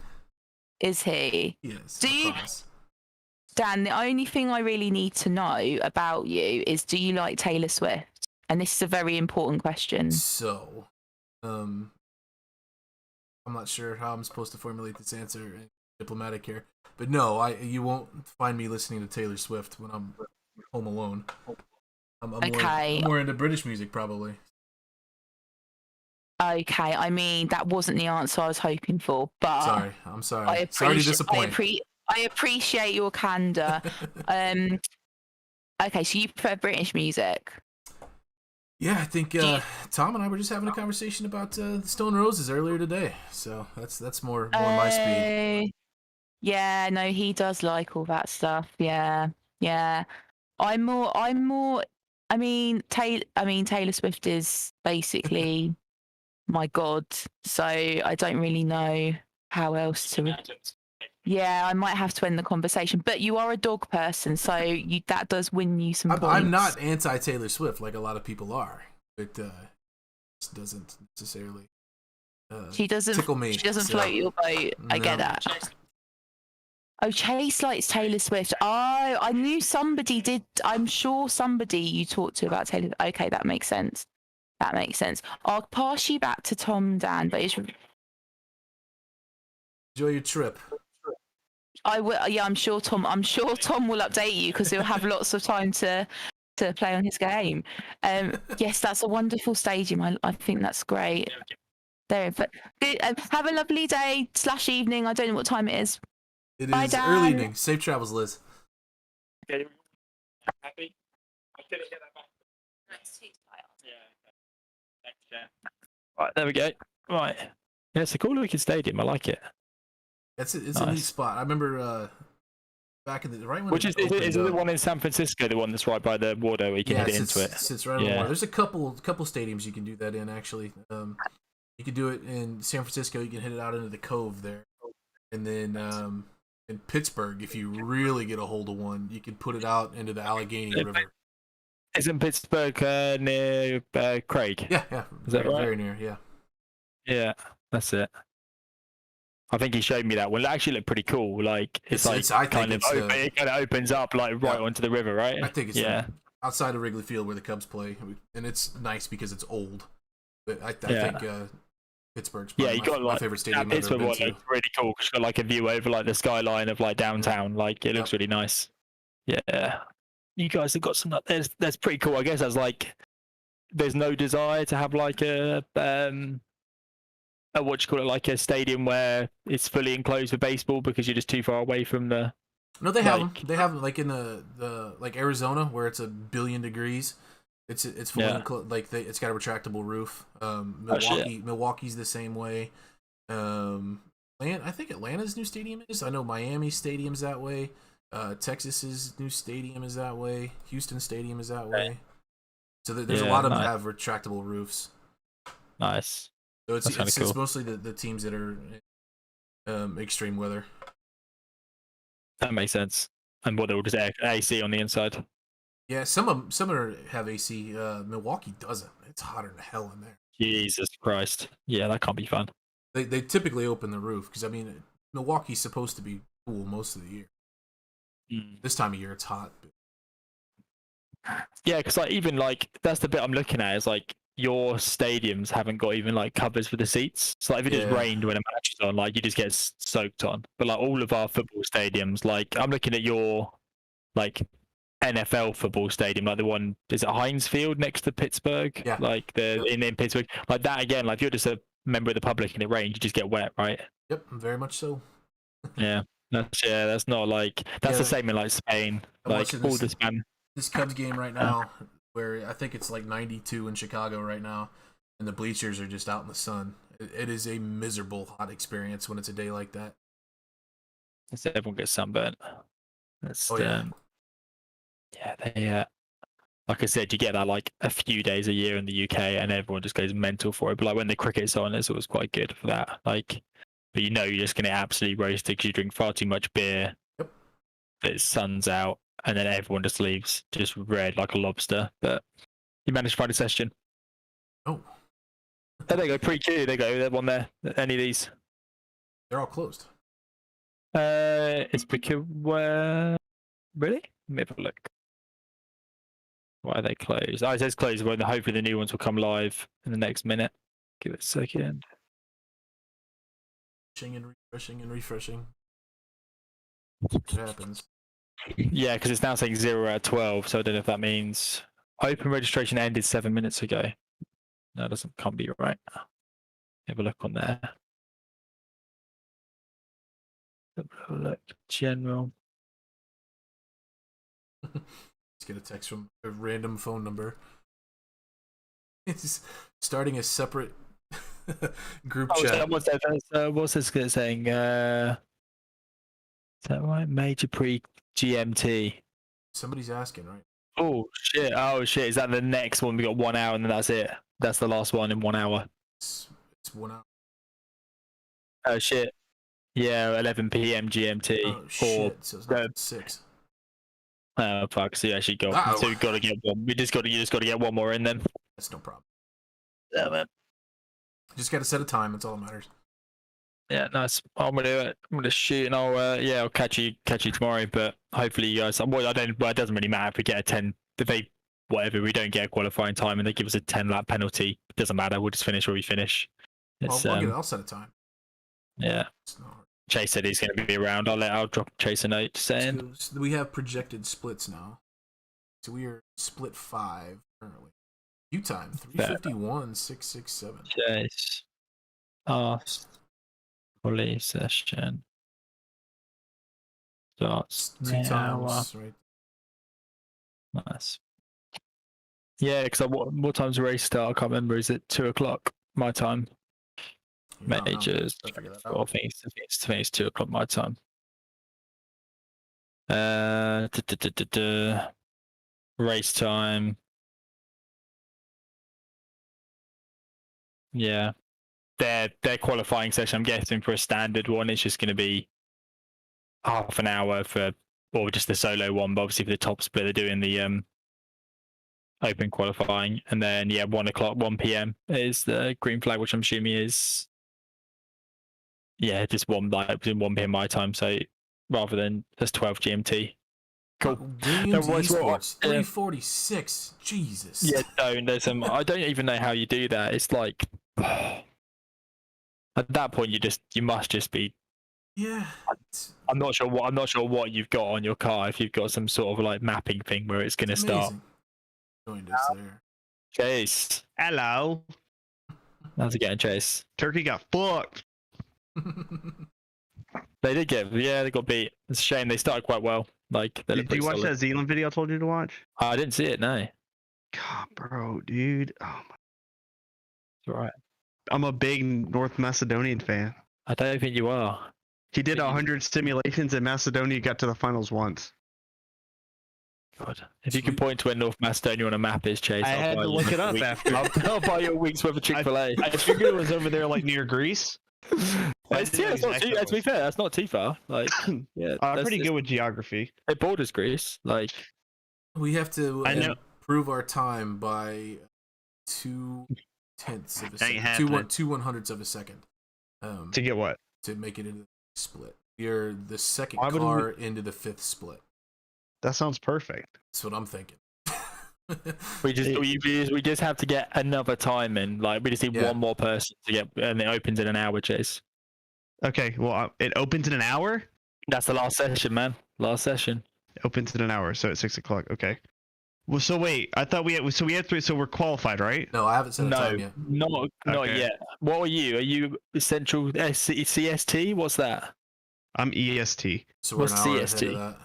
Is he? Yes. Dan, the only thing I really need to know about you is, do you like Taylor Swift? And this is a very important question. So, I'm not sure how I'm supposed to formulate this answer diplomatic here, but no, you won't find me listening to Taylor Swift when I'm home alone. I'm more into British music, probably. Okay, I mean, that wasn't the answer I was hoping for, but I'm sorry. Sorry to disappoint. I appreciate your candor. Okay, so you prefer British music? Yeah, I think Tom and I were just having a conversation about the Stone Roses earlier today, so that's more my speed. Yeah, no, he does like all that stuff. Yeah, yeah. I'm more. Taylor Swift is basically my god. So I don't really know how else to. Yeah, I might have to end the conversation. But you are a dog person, so that does win you some points. I'm not anti Taylor Swift like a lot of people are. It doesn't necessarily. She doesn't tickle me. She doesn't float your boat. I get that. Oh, Chase likes Taylor Swift. Oh, I knew somebody did. I'm sure somebody you talked to about Taylor. Okay, that makes sense. That makes sense. I'll pass you back to Tom, Dan, but enjoy your trip. I will. Yeah, I'm sure Tom will update you because he'll have lots of time to play on his game. Yes, that's a wonderful stadium. I think that's great. There, but have a lovely day / evening. I don't know what time it is. It Bye, is Dan. early evening. Safe travels, Liz. Okay. Happy? I couldn't get that back. Yeah. Thanks, yeah. Right, there we go. Right. Yeah, it's a cool looking stadium. I like it. It's nice. A neat spot. I remember back in the when Which is it the one in San Francisco, the one that's right by the water where you can hit into it? Sits right on the water. There's a couple stadiums you can do that in actually. You can do it in San Francisco. You can hit it out into the cove there, and then in Pittsburgh, if you really get a hold of one, you can put it out into the Allegheny River. Isn't Pittsburgh near Craig? Yeah. Is that right? Very near, yeah. Yeah, that's it. I think he showed me that one. It actually looked pretty cool. Like it kind of opens up like right onto the river, right? I think it's outside of Wrigley Field where the Cubs play, and it's nice because it's old. But I think Pittsburgh's probably my favorite stadium I've ever been to. It's really cool because it's got like a view over like the skyline of like downtown. Like it looks really nice. Yeah, you guys have got some. That's pretty cool. I guess that's like there's no desire to have like a what you call it, like a stadium where it's fully enclosed for baseball because you're just too far away from the. No, they have them. They have them like in the like Arizona where it's 1 billion degrees. It's fully enclosed, it's got a retractable roof. Milwaukee's the same way. I think Atlanta's new stadium is. I know Miami Stadium's that way. Texas's new stadium is that way. Houston Stadium is that way. So there's a lot of them that have retractable roofs. Nice. So it's mostly the teams that are extreme weather. That makes sense. And they'll just AC on the inside. Yeah, some have AC. Milwaukee doesn't. It's hotter than hell in there. Jesus Christ. Yeah, that can't be fun. They typically open the roof because Milwaukee's supposed to be cool most of the year. This time of year it's hot. Yeah, because even that's the bit I'm looking at is like your stadiums haven't got even like covers for the seats. So if it just rained when a match is on, like you just get soaked on. But like all of our football stadiums, like I'm looking at your like NFL football stadium, like the one is it Heinz Field next to Pittsburgh? Yeah. Like in Pittsburgh, like that again. Like if you're just a member of the public and it rains, you just get wet, right? Yep, very much so. Yeah, that's not like the same in like Spain. Like all the Spain. This Cubs game right now, where I think it's like 92 in Chicago right now, and the bleachers are just out in the sun. It is a miserable hot experience when it's a day like that. So everyone gets sunburnt. That's yeah, they like I said, you get that like a few days a year in the UK, and everyone just goes mental for it. But like when the cricket's on, it's always quite good for that. Like, but you're just gonna absolutely roasted because you drink far too much beer. Yep. The sun's out. And then everyone just leaves, just red like a lobster. But you managed to find a session. Oh. There they go, pre-Q. There you go. They're one there. Any of these? They're all closed. It's because really? Let me have a look. Why are they closed? Oh, it says closed. Well, hopefully the new ones will come live in the next minute. Give it a second. Refreshing and refreshing. What happens? Yeah, because it's now saying 0 out of 12, so I don't know if that means open registration ended 7 minutes ago. No, it can't be right. Have a look on there. Have a look. General. Let's get a text from a random phone number. It's starting a separate group chat. What's this saying? Is that right? Major Prix GMT. Somebody's asking, right? Oh shit! Oh shit! Is that the next one? We got 1 hour, and then that's it. That's the last one in 1 hour. It's 1 hour. Oh shit! Yeah, 11 p.m. GMT. Oh shit! So it's not 6. Oh fuck! So you actually got. Uh-oh. So we got to get one. You just got to get one more in then. That's no problem. Yeah, man. Just got to set a time. That's all that matters. Yeah, nice. I'm gonna shoot, and I'll catch you tomorrow. But hopefully you guys. Well, it doesn't really matter if we get a 10. Whatever, we don't get a qualifying time, and they give us a 10-lap penalty. It doesn't matter. We'll just finish where we finish. I'll set a time. Yeah. Chase said he's going to be around. I'll drop Chase a note saying. So we have projected splits now. So we are split 5 currently. Queue time 3:51.667. Chase. Police session. Starts 2 times, right? Nice. Yeah, because what time's the race start? I can't remember. Is it 2:00 my time? Majors. I think it's 2:00 my time. Race time. Yeah. Their qualifying session, I'm guessing for a standard one, it's just going to be half an hour or just the solo one. But obviously for the top split, they're doing the open qualifying, and then 1 p.m. is the green flag, which I'm assuming is just 1 p.m. my time. So rather than just 12 GMT. Cool. Games Esports 3:46. Jesus. Yeah, there's some. I don't even know how you do that. It's like at that point you must just be. Yeah. I'm not sure what you've got on your car. If you've got some sort of like mapping thing where it's going to start. Joined us there. Chase. Hello. How's it going, Chase? Turkey got fucked. They did they got beat. It's a shame. They started quite well. Like, did you watch that Zealand video I told you to watch? I didn't see it, no. God, bro, dude. Oh my. It's alright. I'm a big North Macedonian fan. I don't think you are. He did 100 simulations in Macedonia, got to the finals once. God. If you can point to where North Macedonia on a map is, Chase, I had to look it up after. I'll buy you a week's worth of Chick-fil-A. I figured it was over there, like near Greece. It's not too, to be fair, that's not too far. Like, yeah, I'm pretty good with geography. It borders Greece. Like, we have to improve our time by 2/10 of a second, 2 100ths of a second. To get what? To make it into the split. You're the second car into the 5th split. That sounds perfect. That's what I'm thinking. we just have to get another time in. Like, we just need one more person to get, and it opens in an hour, Chase. Okay, well, it opens in an hour? That's the last session, man. Last session. It opens in an hour, so it's 6 o'clock. Okay. Well, so wait, I thought we had 3, so we're qualified, right? No, I haven't set a time yet. Not yet. What are you? Are you Central CST? What's that? I'm EST. So we're what's CST? That.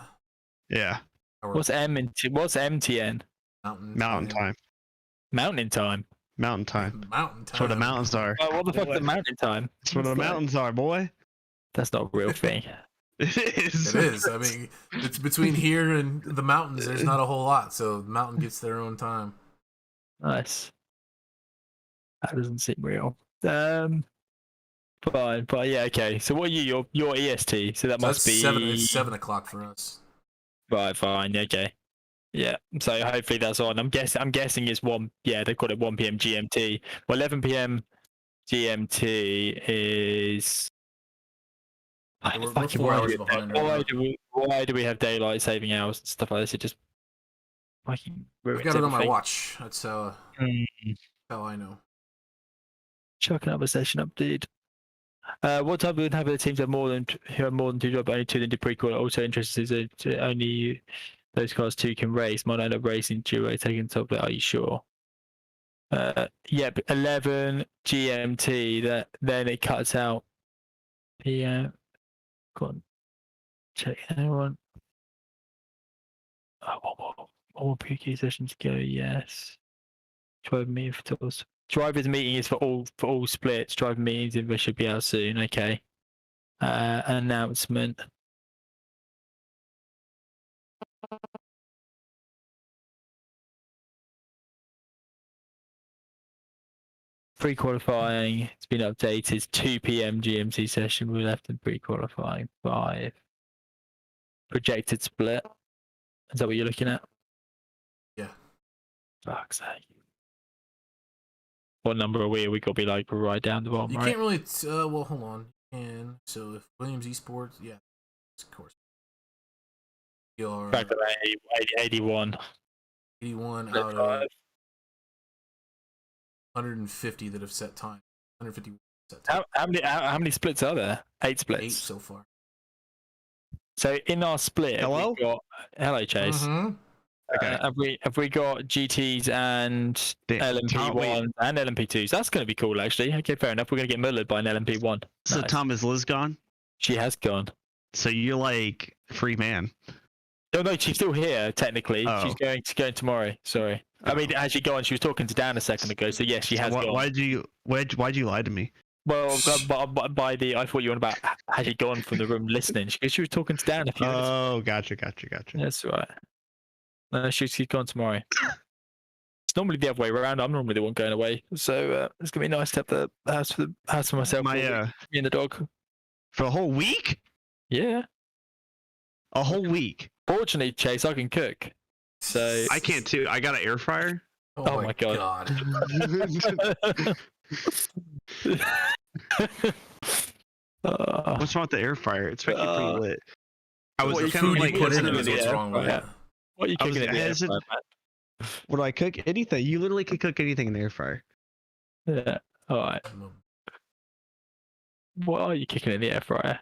Yeah. What's MTN? Mountain time. Mountain time. Mountain time. That's where the mountains are. Oh, what the fuck is the mountain time? That's where the mountains are, boy. That's not a real thing. It is. It is. I mean, it's between here and the mountains. There's not a whole lot, so the mountain gets their own time. Nice. That doesn't seem real. Fine, but yeah, okay. So what are you? You're EST, so that must be 7 o'clock for us. Right, fine, okay. Yeah, so hopefully that's on. I'm guessing it's 1. Yeah, they've got it 1 p.m. GMT. Well, 11 p.m. GMT is. We're 4 hours behind. Why do we have daylight saving hours and stuff like this? It just fucking ruins I've got it on my everything. watch. That's how I know. Chuck another session up, dude. What type would have the teams who have more than 2 jobs, only 2 than do pre-qual? Also interested is that only those cars 2 can race. Might end up racing duo taking top. Are you sure? Yep, 11 GMT. Then it cuts out. PM. Go on. Check anyone. One more PQ session to go. Yes. 12 meeting for tours. Drivers meeting is for all splits. Driver meetings, we should be out soon. Okay. Announcement. Pre-qualifying, it's been updated. 2 p.m. GMT session. We left in pre-qualifying 5. Projected split. Is that what you're looking at? Yeah. Fuck's sake. What number are we? We got to be like right down the bottom, You right? can't really. Well, hold on. And so if Williams Esports, yeah, of course. You're Back to 81. 81 Split out 5. of 150 that have set time. 150 set time. How many splits are there? 8 splits. 8 so far. So in our split, Hello? we've got Chase. Mhm. Okay. Have we got GTs and LMP1 and LMP2s? That's going to be cool, actually. Okay, fair enough. We're going to get mullered by an LMP1. So Nice. Tom, is Liz gone? She has gone. So you're like free man. Oh no, she's still here technically. Oh. She's going tomorrow. Sorry. I mean, has she gone? She was talking to Dan a second ago. So yes, she has gone. Why'd you lie to me? Well, by the I thought you were on about has she gone from the room listening? She was talking to Dan a few minutes. Oh, gotcha. That's right. No, she's gone tomorrow. It's normally the other way around. I'm normally the one going away, so it's gonna be nice to have the house for myself. Me and the dog. For a whole week? Yeah. A whole week. Fortunately, Chase, I can cook. So I can't too. I got an air fryer. Oh my God. What's wrong with the air fryer? It's making pretty lit. I was What kind of Food like you put in hesitant it is what's wrong with it. What are you I was cooking in the air hesitant- fryer, What do I cook? Anything. You literally can cook anything in the air fryer. man? Yeah. All right. What are you cooking in the air fryer?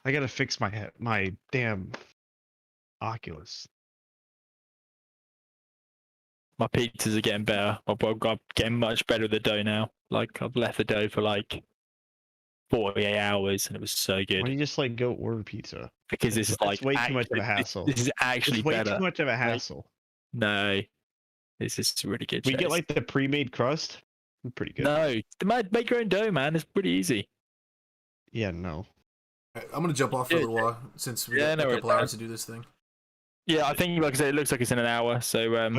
I gotta fix my damn Oculus. My pizzas are getting better. I'm getting much better with the dough now. Like I've left the dough for like 48 hours, and it was so Why good. don't you just like go order pizza? Because this is It's like way too much of a hassle. This is actually It's way better. too much of a hassle. No, this is really good. We get Chase. like the pre-made crust. Pretty good. No, make your own dough, man. It's pretty easy. Yeah, no. Alright, I'm gonna jump off for a little while since we got a couple hours to do this thing. Yeah, I think like I said, it looks like it's in an hour. So